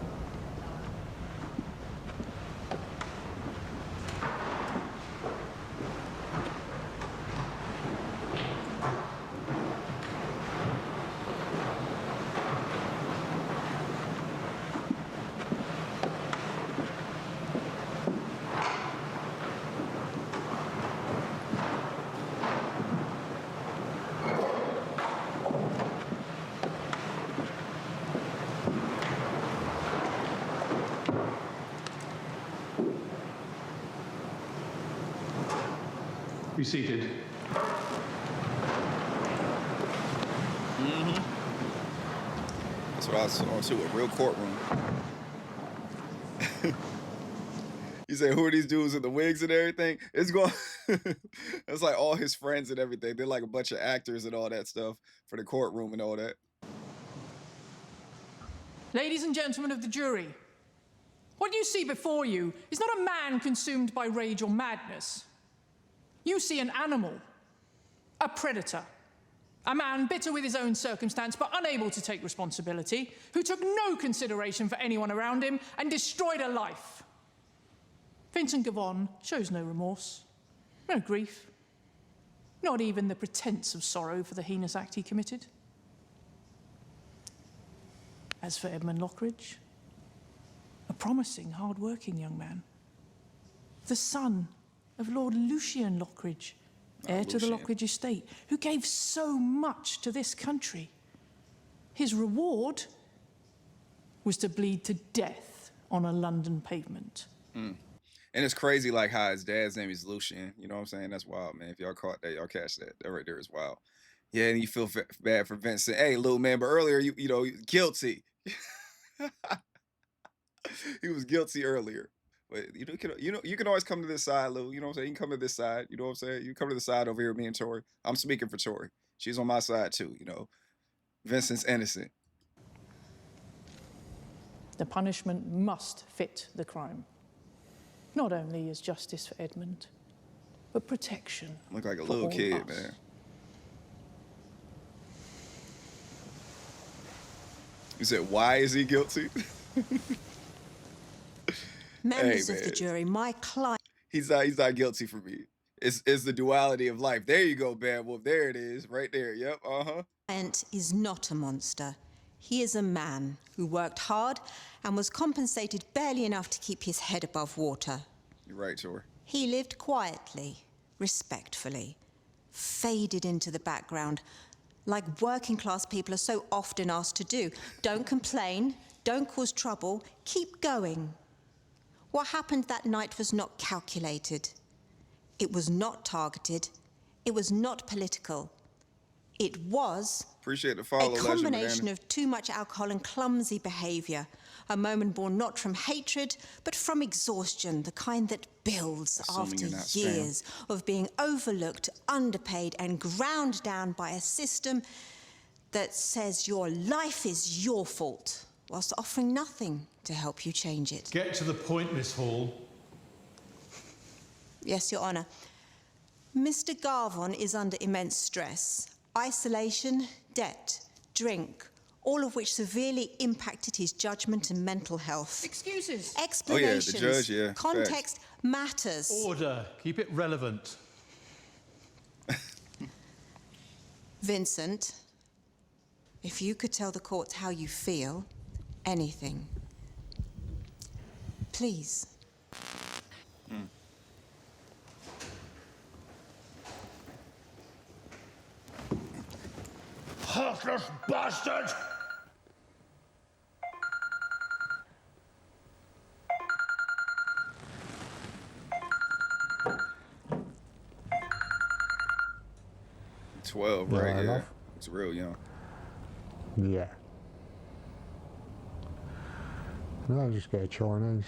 Be seated. Mm-hmm. That's what I was on to, a real courtroom. You say, who are these dudes with the wigs and everything? It's going, it's like all his friends and everything. They're like a bunch of actors and all that stuff for the courtroom and all that. Ladies and gentlemen of the jury, what you see before you is not a man consumed by rage or madness. You see an animal, a predator, a man bitter with his own circumstance but unable to take responsibility, who took no consideration for anyone around him and destroyed a life. Vincent Gavon shows no remorse, no grief, not even the pretense of sorrow for the heinous act he committed. As for Edmund Lockridge, a promising, hard-working young man, the son of Lord Lucian Lockridge, heir to the Lockridge estate, who gave so much to this country. His reward was to bleed to death on a London pavement. Mm. And it's crazy, like how his dad's name is Lucian. You know what I'm saying? That's wild, man. If y'all caught that, y'all catch that. That right there is wild. Yeah, and you feel bad for Vincent. Hey, little man, but earlier, you know, guilty. He was guilty earlier. But you can always come to this side, Lou. You know what I'm saying? You can come to this side. You know what I'm saying? You come to the side over here with me and Tori. I'm speaking for Tori. She's on my side too, you know. Vincent's innocent. The punishment must fit the crime. Not only is justice for Edmund, but protection. Look like a little kid, man. You said, why is he guilty? Members of the jury, my client. He's not guilty for me. It's the duality of life. There you go, Bad Wolf. There it is, right there. Yep. Client is not a monster. He is a man who worked hard and was compensated barely enough to keep his head above water. You're right, Tor. He lived quietly, respectfully, faded into the background, like working class people are so often asked to do. Don't complain, don't cause trouble, keep going. What happened that night was not calculated. It was not targeted. It was not political. It was Appreciate the follow, a combination of too much alcohol and clumsy behavior. A moment born not from hatred, but from exhaustion, the kind that builds after years of being overlooked, underpaid, and ground down by a system that says your life is your fault, whilst offering nothing to help you change it. Get to the point, Miss Hall. Yes, Your Honour. Mr. Garvon is under immense stress. Isolation, debt, drink, all of which severely impacted his judgment and mental health. Excuses. Explanations. Oh, yeah, the judge, yeah. Context matters. Order. Keep it relevant. Vincent, if you could tell the court how you feel, anything, please. Heartless bastard! $12, right? Yeah. It's real young. Yeah. No, I'll just get a Chinese.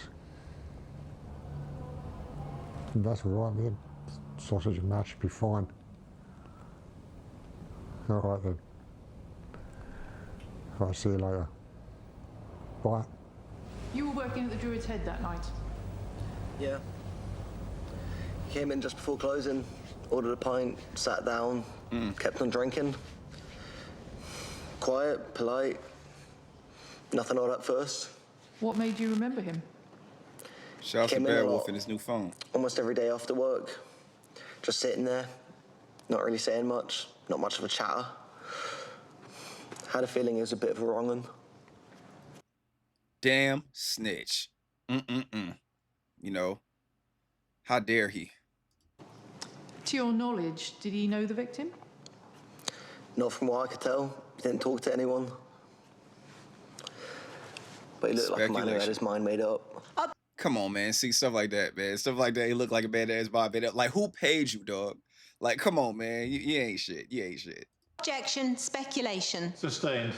And that's all right, man. Sausage and mash should be fine. All right then. I'll see you later. Bye. You were working at the Druid's Head that night. Yeah. Came in just before closing, ordered a pint, sat down, kept on drinking. Quiet, polite, nothing odd at first. What made you remember him? Shout out to Bad Wolf and his new phone. Almost every day after work. Just sitting there, not really saying much, not much of a chatter. Had a feeling it was a bit of a wrong one. Damn snitch. You know, how dare he? To your knowledge, did he know the victim? Not from what I could tell. He didn't talk to anyone. But he looked like a man who had his mind made up. Come on, man. See, stuff like that, man. Stuff like that, he looked like a badass Bob. Like, who paid you, dog? Like, come on, man. You ain't shit. You ain't shit. Objection, speculation. Sustained.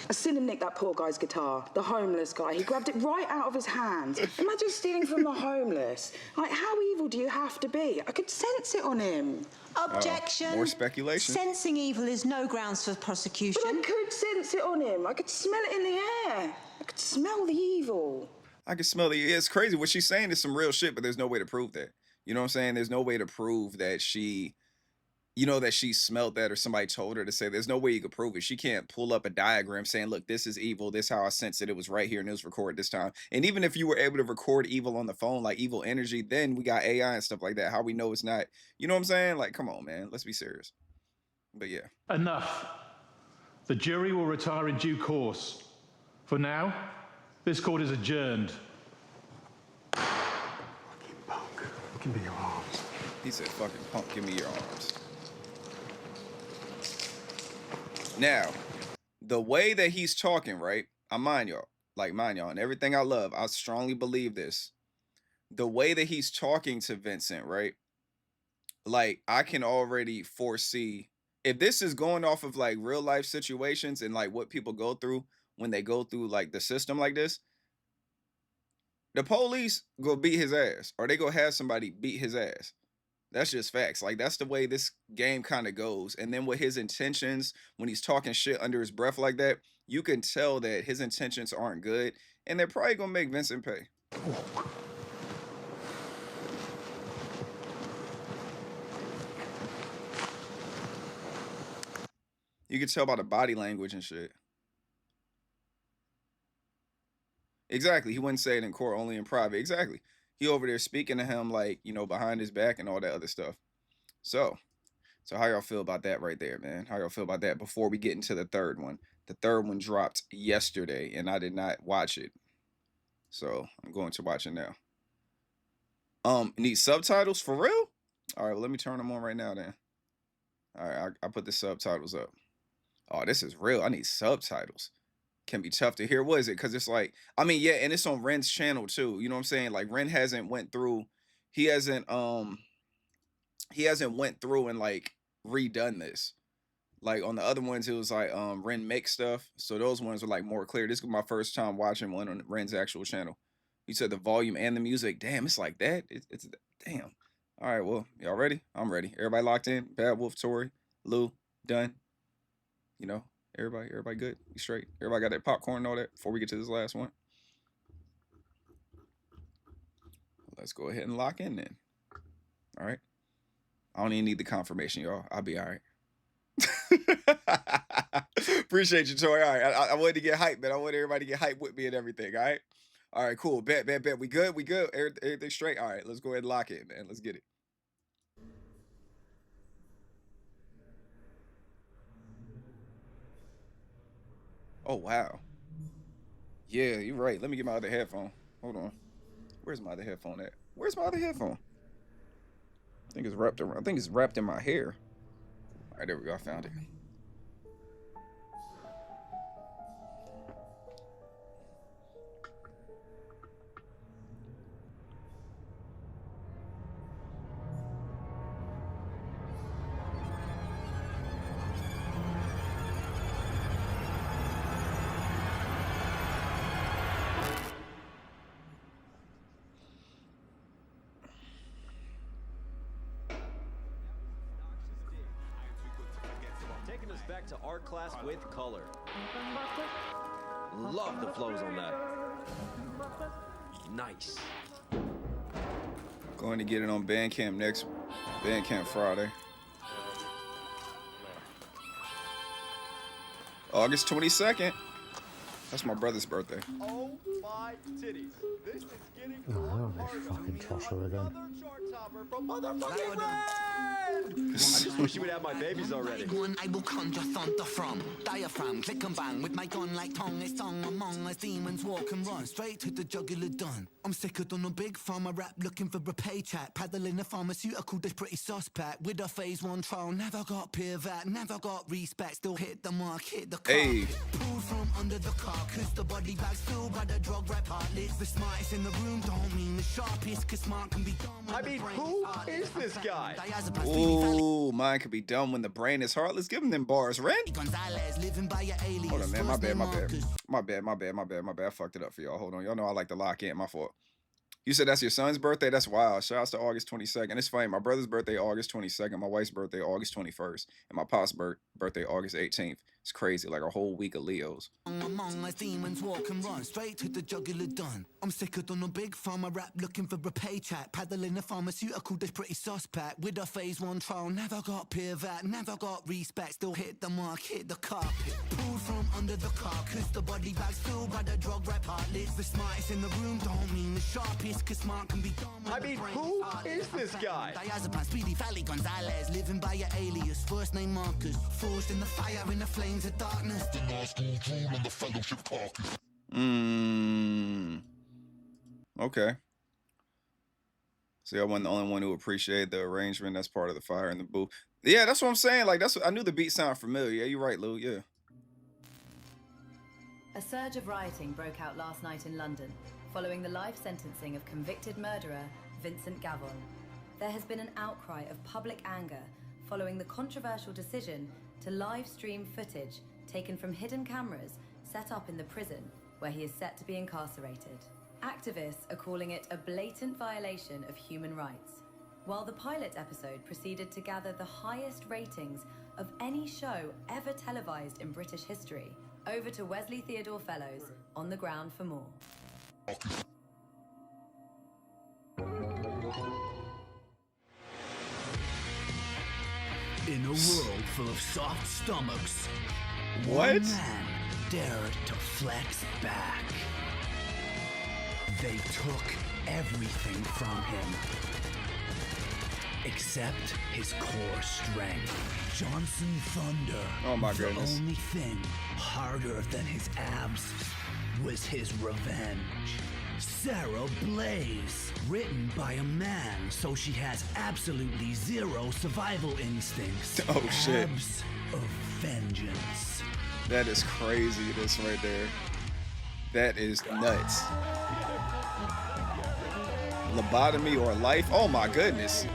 I seen him nick that poor guy's guitar, the homeless guy. He grabbed it right out of his hands. Imagine stealing from the homeless. Like, how evil do you have to be? I could sense it on him. Objection. More speculation. Sensing evil is no grounds for prosecution. But I could sense it on him. I could smell it in the air. I could smell the evil. I can smell it. It's crazy. What she's saying is some real shit, but there's no way to prove that. You know what I'm saying? There's no way to prove that she, you know, that she smelled that or somebody told her to say. There's no way you could prove it. She can't pull up a diagram saying, look, this is evil. This is how I sense it. It was right here and it was recorded this time. And even if you were able to record evil on the phone, like evil energy, then we got AI and stuff like that. How we know it's not, you know what I'm saying? Like, come on, man. Let's be serious. But yeah. Enough. The jury will retire in due course. For now, this court is adjourned. Give me your arms. He said, fucking punk, give me your arms. Now, the way that he's talking, right? I mind y'all, and everything I love, I strongly believe this. The way that he's talking to Vincent, right? Like, I can already foresee, if this is going off of like real life situations and like what people go through, when they go through like the system like this, the police go beat his ass, or they go have somebody beat his ass. That's just facts. Like, that's the way this game kind of goes. And then with his intentions, when he's talking shit under his breath like that, you can tell that his intentions aren't good, and they're probably gonna make Vincent pay. You can tell by the body language and shit. Exactly. He wouldn't say it in court, only in private. Exactly. He over there speaking to him like, you know, behind his back and all that other stuff. So how y'all feel about that right there, man? How y'all feel about that before we get into the third one? The third one dropped yesterday, and I did not watch it. So I'm going to watch it now. Need subtitles for real? All right, well, let me turn them on right now then. All right, I put the subtitles up. Oh, this is real. I need subtitles. Can be tough to hear. What is it? Because it's like, I mean, yeah, and it's on Ren's channel too. You know what I'm saying? Like, Ren hasn't went through, he hasn't went through and like redone this. Like on the other ones, it was like Ren makes stuff. So those ones were like more clear. This was my first time watching one on Ren's actual channel. You said the volume and the music. Damn, it's like that. It's damn. All right, well, y'all ready? I'm ready. Everybody locked in? Bad Wolf, Tori, Lou, done. You know, everybody good? You straight? Everybody got that popcorn and all that before we get to this last one? Let's go ahead and lock in then. All right. I don't even need the confirmation, y'all. I'll be all right. Appreciate you, Tori. All right. I wanted to get hyped, man. I want everybody to get hyped with me and everything. All right. All right, cool. Bet. We good? We good? Everything straight? All right. Let's go ahead and lock it, man. Let's get it. Oh, wow. Yeah, you're right. Let me get my other headphone. Hold on. Where's my other headphone at? Where's my other headphone? I think it's wrapped around. I think it's wrapped in my hair. All right, there we go. I found it. Taking us back to art class with color. Love the flows on that. Nice. Going to get it on Bandcamp Friday. August 22nd. That's my brother's birthday. Oh my titties. This is getting Oh, this fucking tosser again. from motherfucking Red! I just wish you would have my babies already. One I will conjure thunder from diaphragm, click and bang with my gun like tongue. It's tongue among us demons walk and run straight to the jugular done. I'm sicker than a big pharma rap looking for a paycheck, paddling a pharmaceutical that's pretty suspect. With a phase 1 trial, never got peer vet, never got respect. Still hit the mark, hit the car. Hey. Pulled from under the car, cause the body bag's filled by the drug rep heartless. The smartest in the room don't mean the sharpest, cause smart can be done. I mean, who is this guy? Ooh, mine could be done when the brain is heartless. Give him them bars, Ren. Hold on, man. My bad. I fucked it up for y'all. Hold on. Y'all know I like to lock in. My fault. You said that's your son's birthday? That's wild. Shout out to August 22nd. It's funny. My brother's birthday, August 22nd. My wife's birthday, August 21st. And my pop's birthday, August 18th. It's crazy. Like a whole week of Leos. Among us demons walk and run straight to the jugular done. I'm sicker than a big pharma rap looking for a paycheck, paddling a pharmaceutical that's pretty suspect. With a phase 1 trial, never got peer vet, never got respect. Still hit the mark, hit the carpet. Pulled from under the car, cause the body bag's filled by the drug rep heartless. The smartest in the room don't mean the sharpest, cause smart can be done. I mean, who is this guy? Diazepam, Speedy, Valley, Gonzalez, living by your alias, first name Marcus, forged in the fire, in the flames of darkness. The last rule on the fellowship carcass. Okay. See, I wasn't the only one who appreciated the arrangement. That's part of the fire in the booth. Yeah, that's what I'm saying. Like, I knew the beat sounded familiar. Yeah, you're right, Lou. Yeah. A surge of rioting broke out last night in London, following the life sentencing of convicted murderer Vincent Gavon. There has been an outcry of public anger following the controversial decision to live stream footage taken from hidden cameras set up in the prison where he is set to be incarcerated. Activists are calling it a blatant violation of human rights, while the pilot episode proceeded to gather the highest ratings of any show ever televised in British history. Over to Wesley Theodore Fellows on the ground for more. In a world full of soft stomachs, what? One man dared to flex back. They took everything from him, except his core strength. Johnson Thunder. Oh my goodness. The only thing harder than his abs was his revenge. Sarah Blaze, written by a man, so she has absolutely zero survival instincts. Oh shit. Abs of vengeance. That is crazy, this right there. That is nuts. Lobotomy or life? Oh my goodness.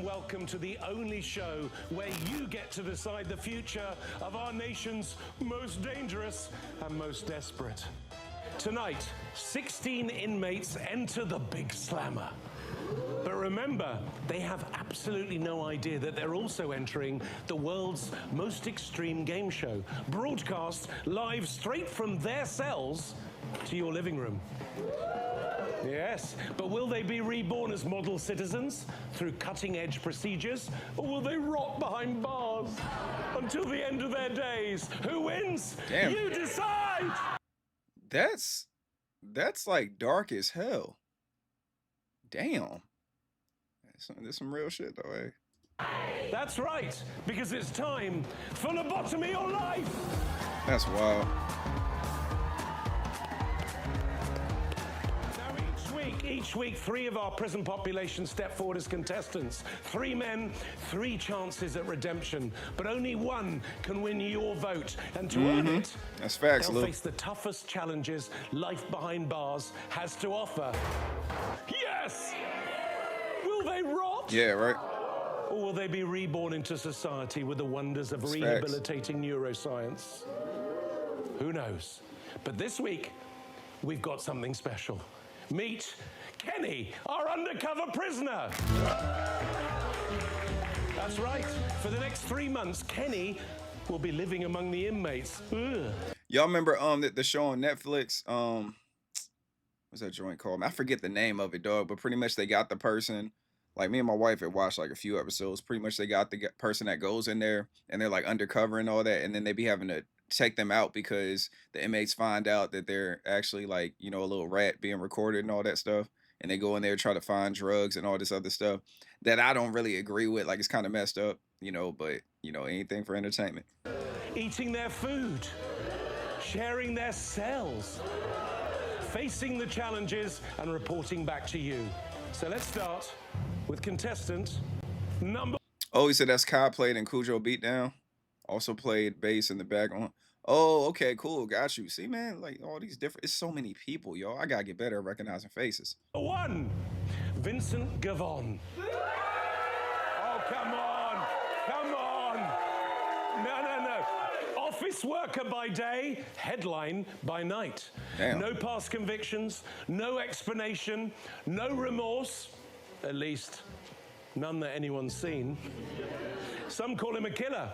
Welcome to the only show where you get to decide the future of our nation's most dangerous and most desperate. Tonight, 16 inmates enter the Big Slammer. But remember, they have absolutely no idea that they're also entering the world's most extreme game show, broadcast live straight from their cells to your living room. Yes, but will they be reborn as model citizens through cutting-edge procedures, or will they rot behind bars until the end of their days? Who wins? Damn. You decide! That's like dark as hell. Damn. There's some real shit though, eh? That's right, because it's time for lobotomy or life! That's wild. Each week, 3 of our prison population step forward as contestants. 3 men, 3 chances at redemption, but only 1 can win your vote. And to earn it, that's facts, they'll Luke. face the toughest challenges life behind bars has to offer. Yes! Will they rot? Yeah, right. Or will they be reborn into society with the wonders of That's rehabilitating neuroscience? Who knows? But this week, we've got something special. Meet Kenny, our undercover prisoner. That's right. For the next 3 months, Kenny will be living among the inmates. Ugh. Y'all remember the show on Netflix? What's that joint called? I forget the name of it, dog. But pretty much they got the person. Like me and my wife had watched like a few episodes. Pretty much they got the person that goes in there and they're like undercover and all that, and then they be having to take them out because the inmates find out that they're actually like, you know, a little rat being recorded and all that stuff. And they go in there, try to find drugs and all this other stuff that I don't really agree with. Like, it's kind of messed up, you know, but, you know, anything for entertainment. Eating their food, sharing their cells, facing the challenges and reporting back to you. So let's start with contestant number. Oh, he said that's Kai played in Cujo Beatdown. Also played bass in the background. Oh, okay, cool. Got you. See, man, like all these different, it's so many people, y'all. I gotta get better at recognizing faces. 1, Vincent Gavon. Oh, come on. Come on. No. Office worker by day, headline by night. Damn. No past convictions, no explanation, no remorse. At least, none that anyone's seen. Some call him a killer.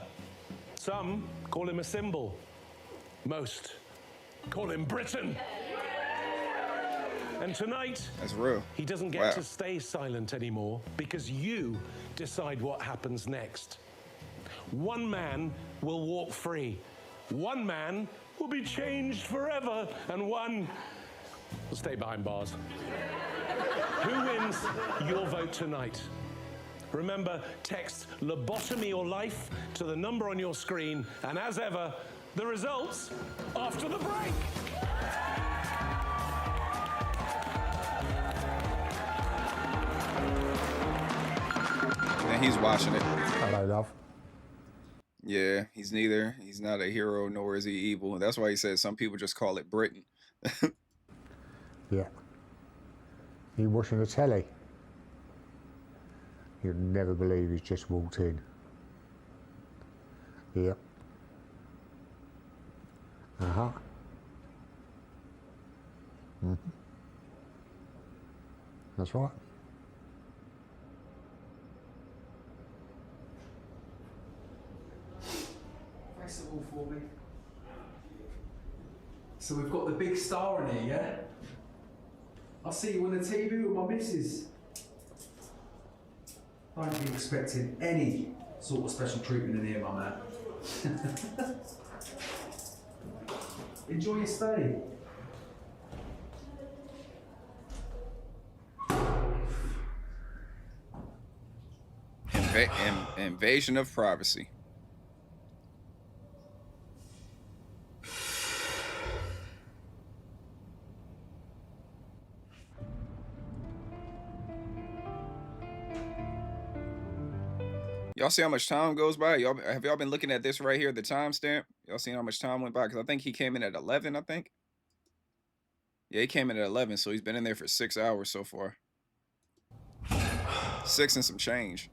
Some call him a symbol. Most call him Britain. And tonight, that's real. He doesn't get to stay silent anymore because you decide what happens next. 1 man will walk free. 1 man will be changed forever, and 1 will stay behind bars. Who wins your vote tonight? Remember, text lobotomy or life to the number on your screen, and as ever, the results after the break. And he's watching it. Hello, love. Yeah, he's not a hero, nor is he evil. That's why he said some people just call it Britain. Yeah. You watching the telly? You'd never believe he's just walked in. Yep. Uh-huh. Mm-hmm. That's right. Face it all for me. So we've got the big star in here, yeah? I'll see you on the TV with my missus. I don't be expecting any sort of special treatment in here, my man. Enjoy your stay. Invasion of privacy. Y'all see how much time goes by? Have y'all been looking at this right here, the timestamp? Y'all seen how much time went by? Because I think he came in at 11, I think. Yeah, he came in at 11, so he's been in there for 6 hours so far. 6 and some change.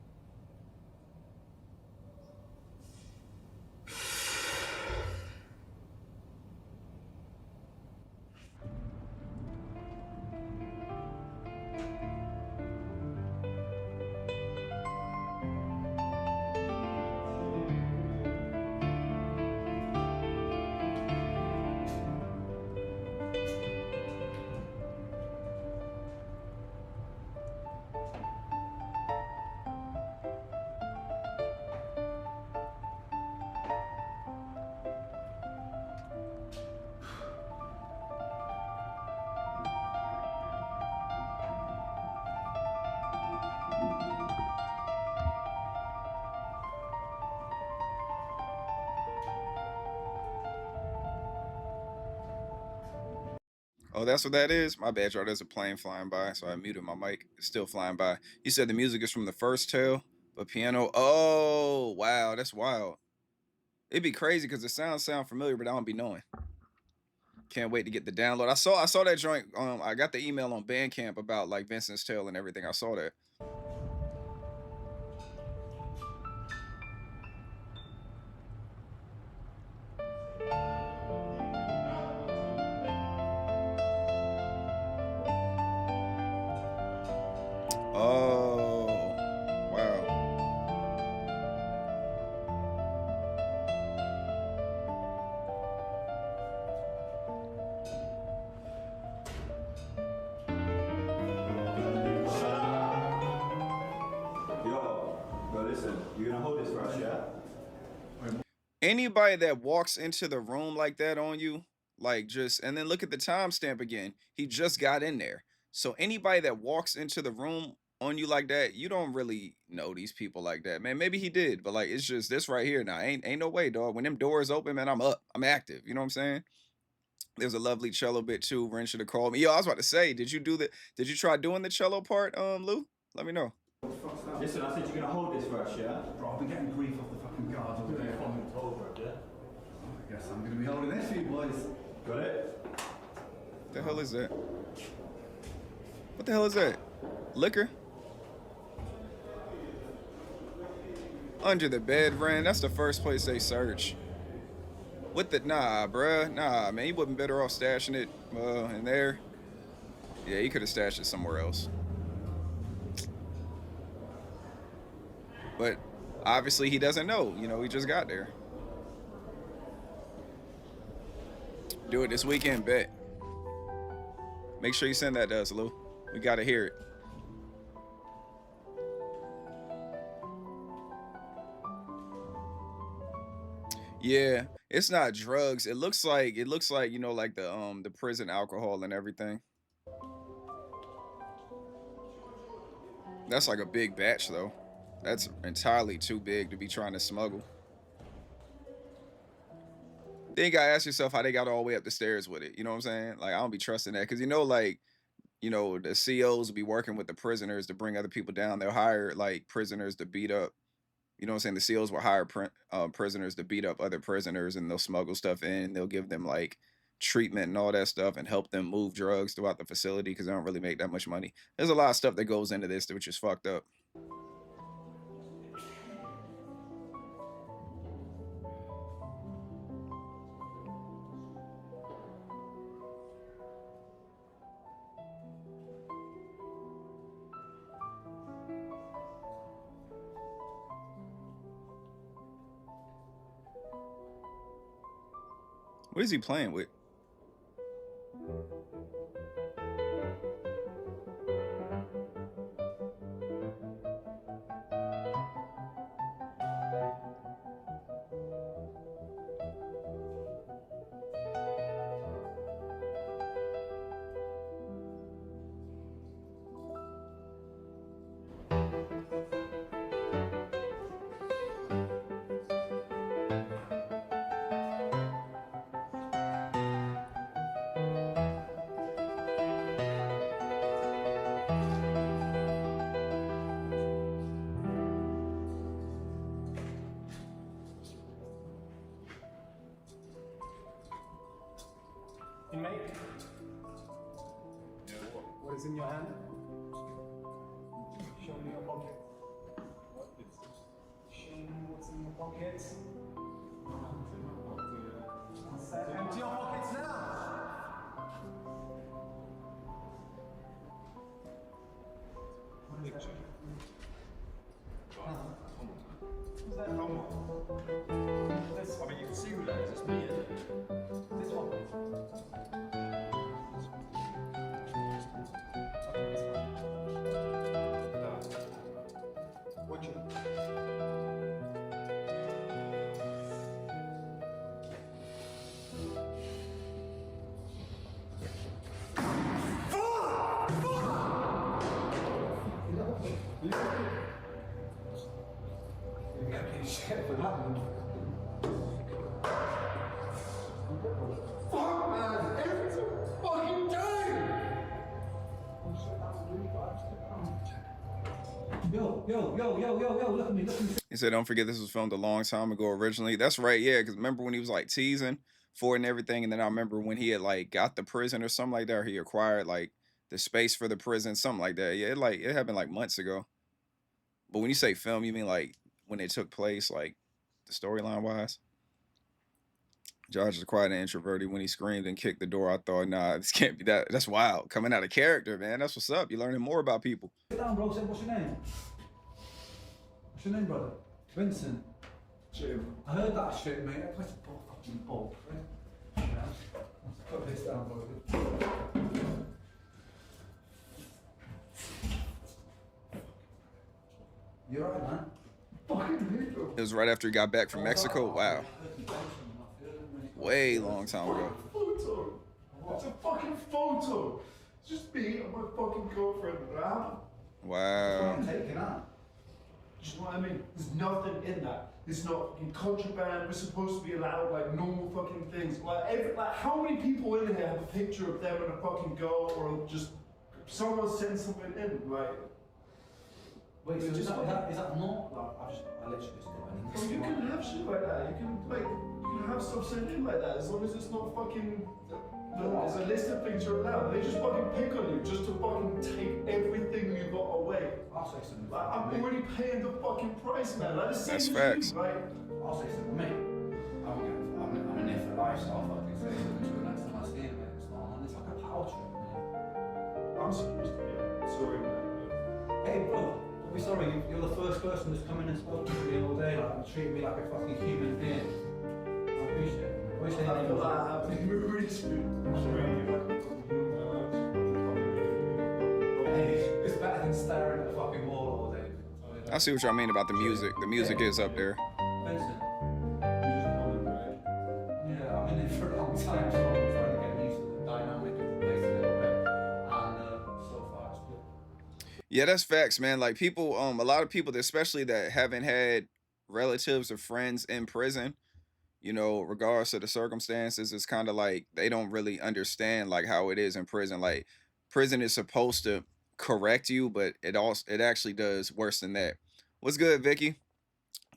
Oh, that's what that is? My bad, y'all. There's a plane flying by, so I muted my mic. It's still flying by. You said the music is from the first tale, but piano. Oh, wow. That's wild. It'd be crazy because the sounds sound familiar, but I don't be knowing. Can't wait to get the download. I saw that joint. I got the email on Bandcamp about like Vincent's Tale and everything. I saw that. Oh, wow. Yo, listen, you're gonna hold this for us, yeah? Anybody that walks into the room like that on you, like and then look at the timestamp again. He just got in there. So anybody that walks into the room on you like that, you don't really know these people like that, man. Maybe he did, but like it's just this right here now. Ain't no way, dog. When them doors open, man, I'm up. I'm active. You know what I'm saying? There's a lovely cello bit too. Ren should have called me. Yo, I was about to say, did you try doing the cello part, Lou? Let me know. Listen, I said you're gonna hold this for us, yeah? Bro, I've been getting grief off the fucking guards all day. I guess I'm gonna be holding this for you boys. Got it? The hell is that? What the hell is that? Liquor? Under the bed, Ren. That's the first place they search. Nah, bruh. Nah, man. He wouldn't better off stashing it in there. Yeah, he could have stashed it somewhere else. But obviously he doesn't know. You know, he just got there. Do it this weekend, bet. Make sure you send that to us, Lou. We gotta hear it. Yeah, it's not drugs. It looks like you know, like the prison alcohol and everything. That's like a big batch though. That's entirely too big to be trying to smuggle. Then you gotta ask yourself how they got all the way up the stairs with it. You know what I'm saying? Like I don't be trusting that because you know, like the COs will be working with the prisoners to bring other people down. They'll hire like prisoners to beat up. You know what I'm saying? The COs will hire prisoners to beat up other prisoners, and they'll smuggle stuff in. They'll give them like treatment and all that stuff, and help them move drugs throughout the facility because they don't really make that much money. There's a lot of stuff that goes into this, which is fucked up. What is he playing with? Inmate? What is in your hand? Show me your pocket. Show me what's in your pockets. Empty your pockets now! What's that? I mean, you can see who that is. It's me, isn't it? This one. Watch it. Shit for that one. Fuck, man! Every fucking day! Yo, look at me. He said, don't forget this was filmed a long time ago originally. That's right, yeah, because remember when he was like teasing for it and everything, and then I remember when he had like got the prison or something like that, or he acquired like the space for the prison, something like that. Yeah, it happened like months ago. But when you say film, you mean like when it took place, like the storyline wise? Josh is quiet and introverted. When he screamed and kicked the door, I thought, nah, this can't be that. That's wild. Coming out of character, man. That's what's up. You're learning more about people. Sit down, bro. Say, what's your name? What's your name, brother? Vincent. Jim. I heard that shit, mate. That's a fucking ball, right? Yeah. Put this down, brother. You alright, man? It was right after he got back from Mexico. Wow. Way long time ago. Photo. It's a fucking photo. It's just me and my fucking girlfriend around. Wow. Taken out. Do you know what I mean? There's nothing in that. It's not fucking contraband. We're supposed to be allowed like normal fucking things. Like how many people in here have a picture of them and a fucking girl, or just someone send something in? Like. Wait, so is that not like I literally just got Well, you can have shit like that. You can have stuff sent in like that as long as it's not fucking. There's a list of things you're allowed. They just fucking pick on you just to fucking take everything you got away. I'll say something. Like, I'm already paying the fucking price, man. Like, that's facts. I'll say something, mate. I'm in there for life, so I'll fucking say something to the next time I see him, mate. It's not on. It's like a power trip, man. I'm supposed to be. Sorry, man. Hey, bro. I'll be sorry. You're the first person that's come in and spoken to me all day, like, and treated me like a fucking human being. I appreciate it. I feel like I've been really screwed. Hey, it's better than staring at the fucking wall all day. I see what y'all mean about the music. The music is up there. Vincent. Yeah, I'm in it for a long time, so I'm trying to get used to the dynamic of the place a little bit. And so far it's good. Yeah, that's facts, man. Like people, a lot of people, especially that haven't had relatives or friends in prison, you know, regardless of the circumstances, it's kind of like they don't really understand like how it is in prison. Like prison is supposed to correct you, but it actually does worse than that. What's good, Vicky?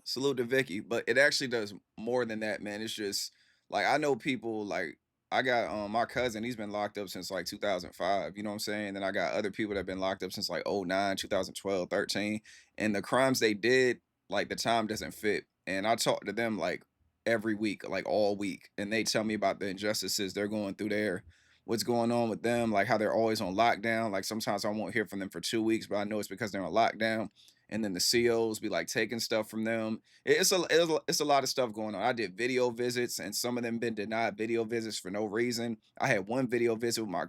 Salute to Vicky, but it actually does more than that, man. It's just like I know people like I got my cousin, he's been locked up since like 2005, you know what I'm saying? Then I got other people that have been locked up since like 09, 2012, 13, and the crimes they did, like the time doesn't fit. And I talk to them like every week, like all week, and they tell me about the injustices they're going through there, what's going on with them, like how they're always on lockdown. Like sometimes I won't hear from them for 2 weeks, but I know it's because they're on lockdown. and then the COs be like taking stuff from them. It's a lot of stuff going on. I did video visits, and some of them been denied video visits for no reason. I had one video visit with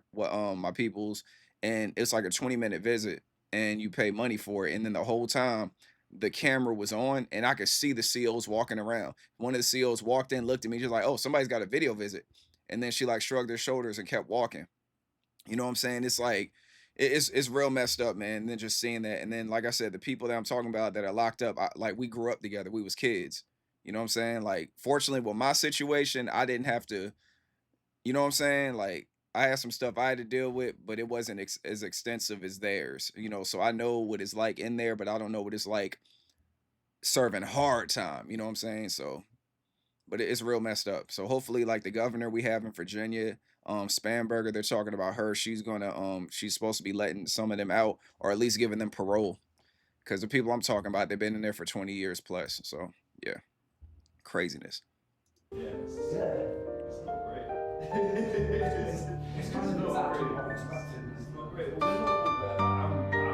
my peoples, and it's like a 20-minute visit, and you pay money for it, and then the whole time the camera was on, and I could see the COs walking around. One of the COs walked in, looked at me, just like, "Oh, somebody's got a video visit," and then she like shrugged her shoulders and kept walking. You know what I'm saying? It's like it's real messed up, man. And then just seeing that, and then like I said, the people that I'm talking about that are locked up, like we grew up together. We was kids. You know what I'm saying? Like, fortunately, with my situation, I didn't have to. You know what I'm saying? Like, I had some stuff I had to deal with, but it wasn't as extensive as theirs. You know, so I know what it's like in there, but I don't know what it's like serving hard time. You know what I'm saying? So, but it's real messed up. So hopefully, like the governor we have in Virginia, Spanberger, they're talking about her. She's supposed to be letting some of them out, or at least giving them parole. Because the people I'm talking about, they've been in there for 20 years plus. So yeah, craziness. Yeah, it's not great. It's kind of exactly what I expected. It's not great. But we're not all there.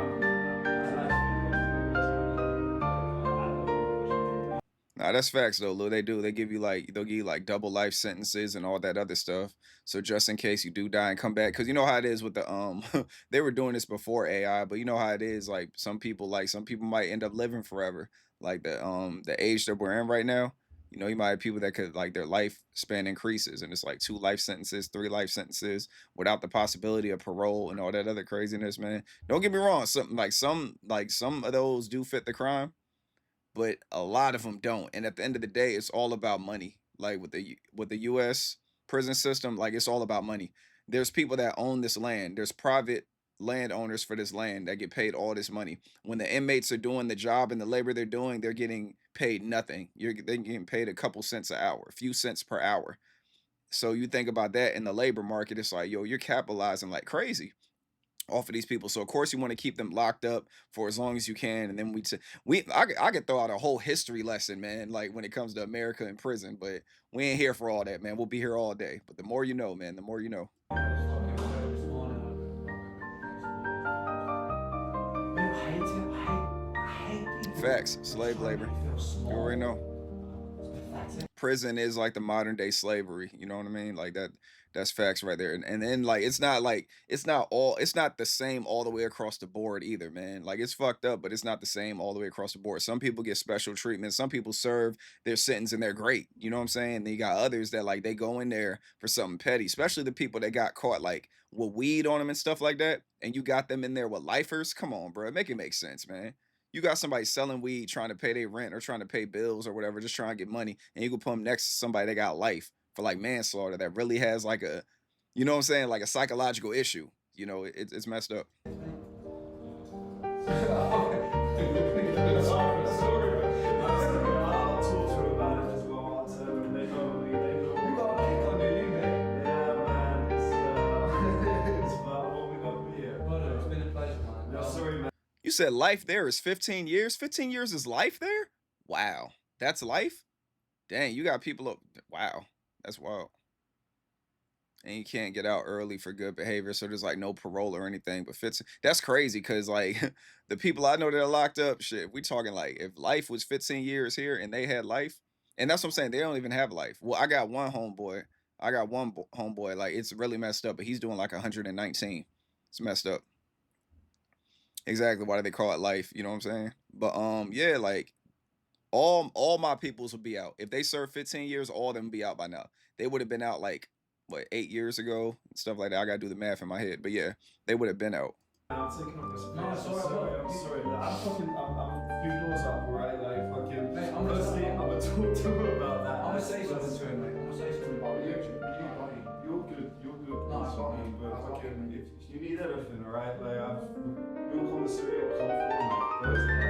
Nah, that's facts though, Lou. They do. They'll give you like double life sentences and all that other stuff. So just in case you do die and come back, because you know how it is with the they were doing this before AI, but you know how it is. Like some people might end up living forever. Like the age that we're in right now. You know, you might have people that could like their lifespan increases, and it's like 2 life sentences, 3 life sentences, without the possibility of parole and all that other craziness, man. Don't get me wrong. Some of those do fit the crime, but a lot of them don't. And at the end of the day, it's all about money. Like with the U.S. prison system, like it's all about money. There's people that own this land. There's private landowners for this land that get paid all this money. When the inmates are doing the job and the labor they're doing, they're getting paid nothing. They're getting paid a couple cents an hour, a few cents per hour. So you think about that in the labor market, it's like, yo, you're capitalizing like crazy off of these people. So of course you want to keep them locked up for as long as you can. And then I could throw out a whole history lesson, man, like when it comes to America and prison, but we ain't here for all that, man. We'll be here all day. But the more you know, man, the more you know. Facts. Slave labor. You already know. Prison is like the modern day slavery. You know what I mean? Like that's facts right there. And then like it's not the same all the way across the board either, man. Like it's fucked up, but it's not the same all the way across the board. Some people get special treatment. Some people serve their sentence and they're great. You know what I'm saying? And then you got others that like they go in there for something petty, especially the people that got caught like with weed on them and stuff like that. And you got them in there with lifers. Come on, bro. Make it make sense, man. You got somebody selling weed, trying to pay their rent or trying to pay bills or whatever, just trying to get money, and you can put them next to somebody that got life for like manslaughter that really has like a, you know what I'm saying, like a psychological issue. You know, it's messed up. You said life there is 15 years? 15 years is life there? Wow. That's life? Dang, you got people up. Wow. That's wild. And you can't get out early for good behavior, so there's like no parole or anything. But that's crazy because like the people I know that are locked up, shit, we talking like if life was 15 years here and they had life, and that's what I'm saying, they don't even have life. Well, I got one homeboy. Like it's really messed up, but he's doing like 119. It's messed up. Exactly. Why do they call it life? You know what I'm saying? But yeah, like all my peoples would be out. If they served 15 years, all of them would be out by now. They would have been out like what 8 years ago, stuff like that. I gotta do the math in my head. But yeah, they would have been out. I'm taking off this. No, I'm sorry. I'm a few doors up, right? Like fucking. Mate, I'm gonna talk to him about that. I'm gonna say something to him, mate. I'm gonna say something about you. You're good. No, it's not me. But fucking, if you need anything, alright? Like your commissary will come from like Thursday.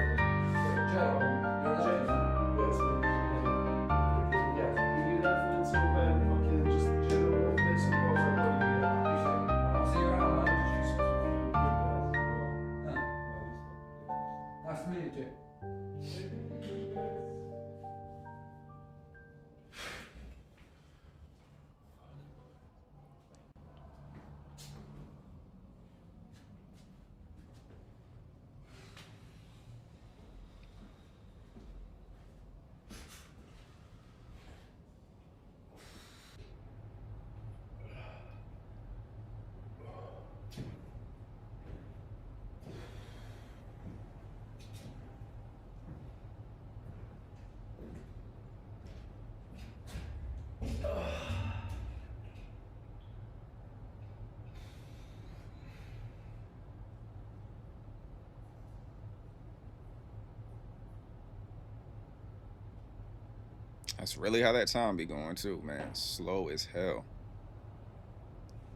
That's really how that time be going too, man. Slow as hell.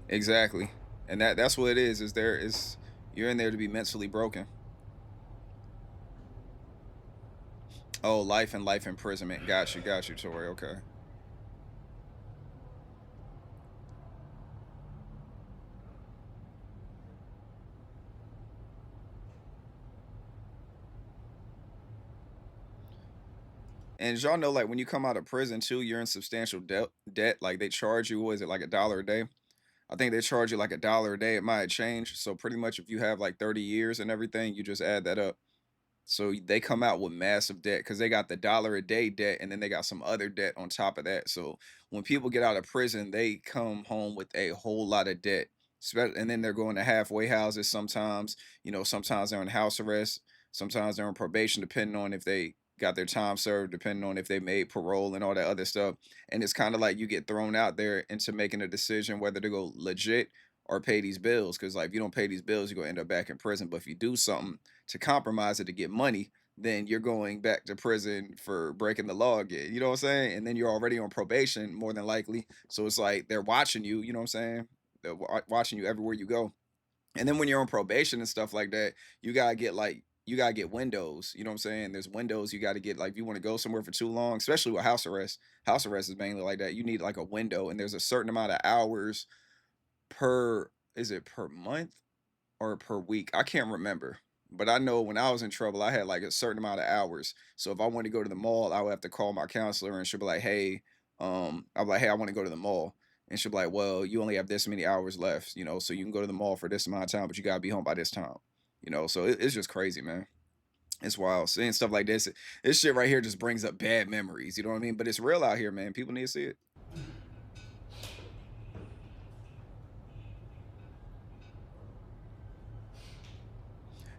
Exactly. And that's what it is you're in there to be mentally broken. Oh, life and life imprisonment. Got you, Tori. Okay. And y'all know, like when you come out of prison too, you're in substantial debt. Like they charge you, what is it, like $1 a day? I think they charge you like $1 a day. It might change. So pretty much if you have like 30 years and everything, you just add that up. So they come out with massive debt because they got the $1 a day debt and then they got some other debt on top of that. So when people get out of prison, they come home with a whole lot of debt. And then they're going to halfway houses sometimes. Sometimes they're in house arrest. Sometimes they're on probation, depending on if they got their time served, depending on if they made parole and all that other stuff. And it's kind of like you get thrown out there into making a decision whether to go legit or pay these bills. Because like if you don't pay these bills, you're gonna end up back in prison. But if you do something to compromise it to get money, then you're going back to prison for breaking the law again. You know what I'm saying? And then you're already on probation more than likely. So it's like they're watching you. You know what I'm saying? They're watching you everywhere you go. And then when you're on probation and stuff like that, you gotta get windows. You know what I'm saying? There's windows you gotta get. Like if you want to go somewhere for too long, especially with house arrest. House arrest is mainly like that. You need like a window, and there's a certain amount of hours per. Is it per month or per week? I can't remember. But I know when I was in trouble, I had like a certain amount of hours. So if I wanted to go to the mall, I would have to call my counselor, and she'll be like, "Hey, I'm like, hey, I want to go to the mall." And she'll be like, "Well, you only have this many hours left, so you can go to the mall for this amount of time, but you gotta be home by this time." So it's just crazy, man. It's wild. Seeing stuff like this shit right here just brings up bad memories. You know what I mean? But it's real out here, man. People need to see it.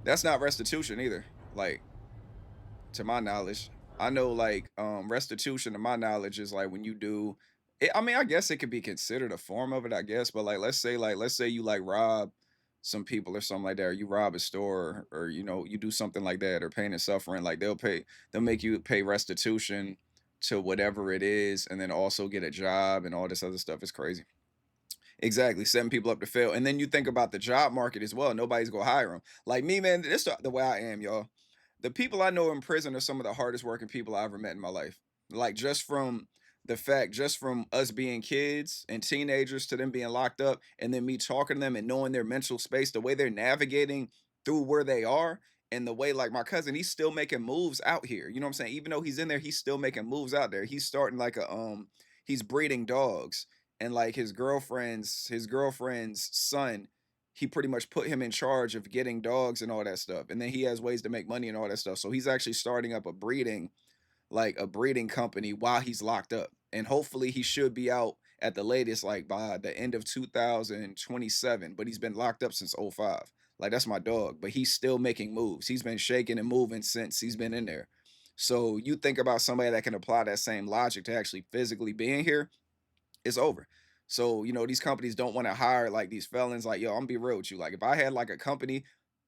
That's not restitution either. Like, to my knowledge, I know like restitution to my knowledge is like when you do it, I mean, I guess it could be considered a form of it, I guess, but let's say you like rob some people or something like that, or you rob a store, or you do something like that, or pain and suffering, like they'll make you pay restitution to whatever it is, and then also get a job and all this other stuff. Is crazy. Exactly, setting people up to fail. And then you think about the job market as well. Nobody's gonna hire them. Like me, man, this the way I am, y'all. The people I know in prison are some of the hardest working people I ever met in my life. Like just from us being kids and teenagers to them being locked up, and then me talking to them and knowing their mental space, the way they're navigating through where they are, and the way like my cousin, he's still making moves out here. You know what I'm saying? Even though he's in there, he's still making moves out there. He's starting like he's breeding dogs, and like his girlfriend's son, he pretty much put him in charge of getting dogs and all that stuff, and then he has ways to make money and all that stuff. So he's actually starting up a breeding company while he's locked up, and hopefully he should be out at the latest like by the end of 2027. But he's been locked up since '05. Like that's my dog, but he's still making moves. He's been shaking and moving since he's been in there. So you think about somebody that can apply that same logic to actually physically being here, it's over. So, these companies don't want to hire like these felons. Like, yo, I'm gonna be real with you. Like, if I had like a company,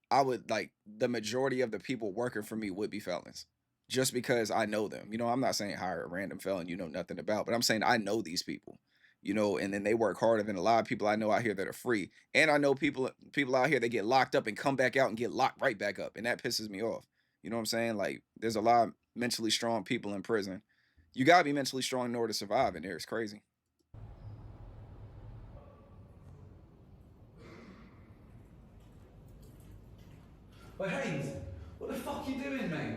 I would like the majority of the people working for me would be felons. Just because I know them. I'm not saying hire a random felon you know nothing about, but I'm saying I know these people. And then they work harder than a lot of people I know out here that are free. And I know people out here that get locked up and come back out and get locked right back up. And that pisses me off. You know what I'm saying? Like, there's a lot of mentally strong people in prison. You gotta be mentally strong in order to survive in there. It's crazy. But Haynes, what the fuck you doing, mate?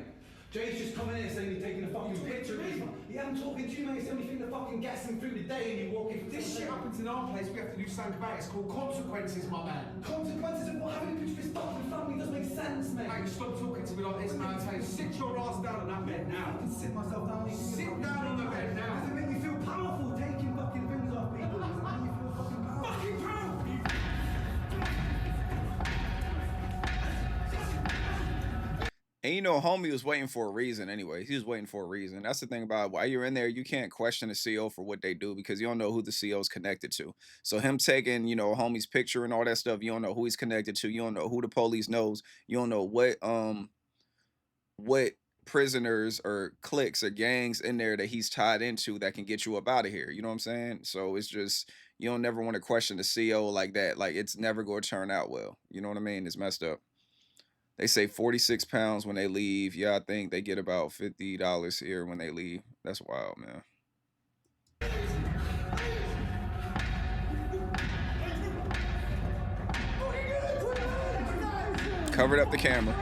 Jay's just coming in saying you're taking a fucking picture of me. Yeah, I'm talking to you, mate. It's the only thing that fucking gets him through the day and you're walking. This shit happens in our place. We have to do something about it. It's called consequences, my man. Consequences of what? Having a picture of his fucking family doesn't make sense, mate. Mate, stop talking to me like this, man. I tell you, sit your ass down on that bed now. I can sit myself down. Sit down on the bed now. Does it make you feel powerful taking fucking things off people? Does it make you feel fucking powerful? Fucking powerful! And homie was waiting for a reason anyway. He was waiting for a reason. That's the thing about it. While you're in there, you can't question the CO for what they do because you don't know who the CO is connected to. So him taking, homie's picture and all that stuff, you don't know who he's connected to. You don't know who the police knows. You don't know what prisoners or cliques or gangs in there that he's tied into that can get you up out of here. You know what I'm saying? So it's just you don't never want to question the CO like that. Like it's never going to turn out well. You know what I mean? It's messed up. They say 46 pounds when they leave. Yeah, I think they get about $50 here when they leave. That's wild, man. Covered up the camera.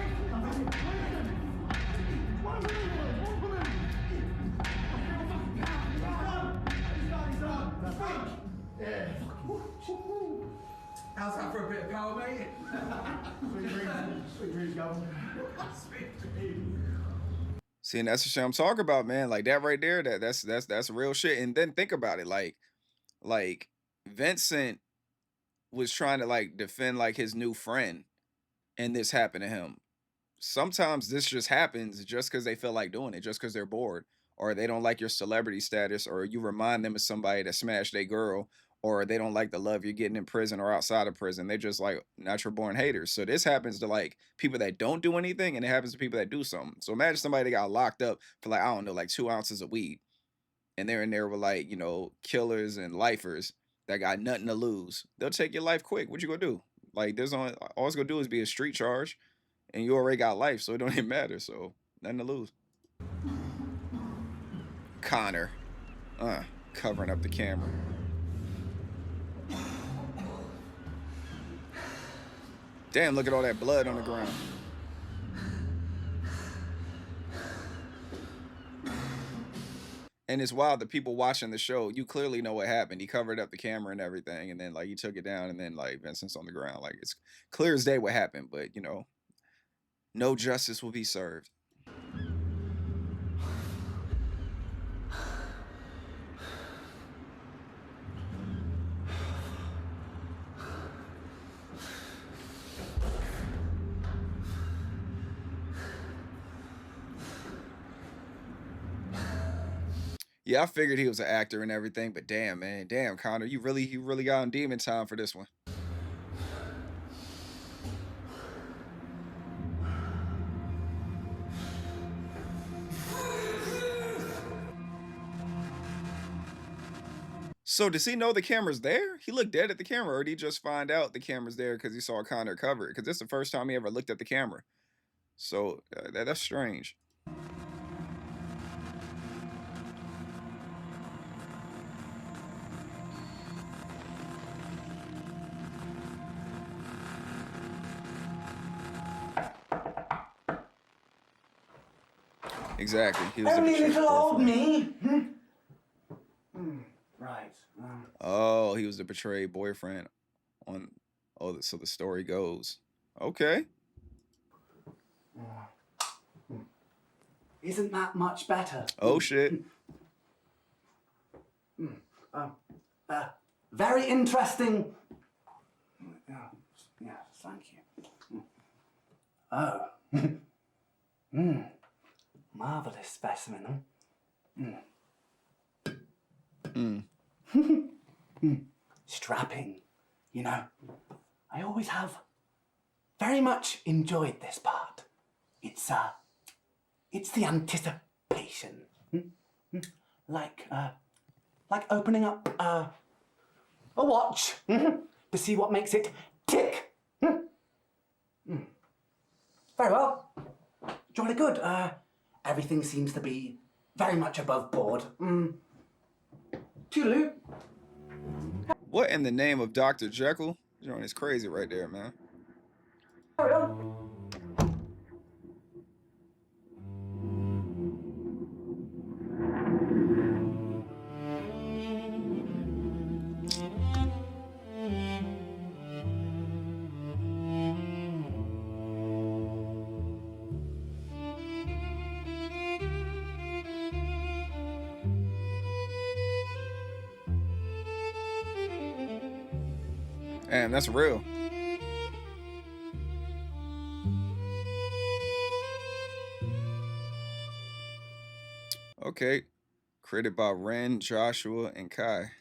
How's that for a bit of power, mate? Sweet dreams, Governor. See, and that's the shit I'm talking about, man. Like that right there, that's real shit. And then think about it, like Vincent was trying to like defend like his new friend, and this happened to him. Sometimes this just happens just because they feel like doing it, just because they're bored, or they don't like your celebrity status, or you remind them of somebody that smashed their girl, or they don't like the love you're getting in prison or outside of prison. They're just like natural born haters. So this happens to like people that don't do anything, and it happens to people that do something. So imagine somebody that got locked up for like, I don't know, like 2 ounces of weed, and they're in there with like, you know, killers and lifers that got nothing to lose. They'll take your life quick. What you gonna do? Like there's only all it's gonna do is be a street charge, and you already got life, so it don't even matter. So nothing to lose. Connor, covering up the camera. Damn, look at all that blood on the ground. And it's wild, the people watching the show, you clearly know what happened. He covered up the camera and everything, and then like he took it down, and then like Vincent's on the ground. Like it's clear as day what happened, but you know, no justice will be served. Yeah, I figured he was an actor and everything, but damn, man, damn, Connor, you really got on demon time for this one. So does he know the camera's there? He looked dead at the camera, or did he just find out the camera's there because he saw Connor cover it? Because this is the first time he ever looked at the camera. So that's strange. Exactly. He was Only little old me. Right. Oh, he was the betrayed boyfriend on. Oh, so the story goes. Okay. Isn't that much better? Oh shit. Very interesting. Yes, thank you. Oh. Marvelous specimen. Strapping, you know. I always have very much enjoyed this part. It's the anticipation. Like opening up a watch to see what makes it tick. Very well. Jolly good. Everything seems to be very much above board. Toodaloo. What in the name of Dr. Jekyll? Joint is crazy right there, man. Carry on. Damn, that's real. Okay. Created by Ren, Joshua, and Kai.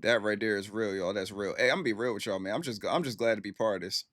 That right there is real, y'all. That's real. Hey, I'm gonna be real with y'all, man. I'm just glad to be part of this.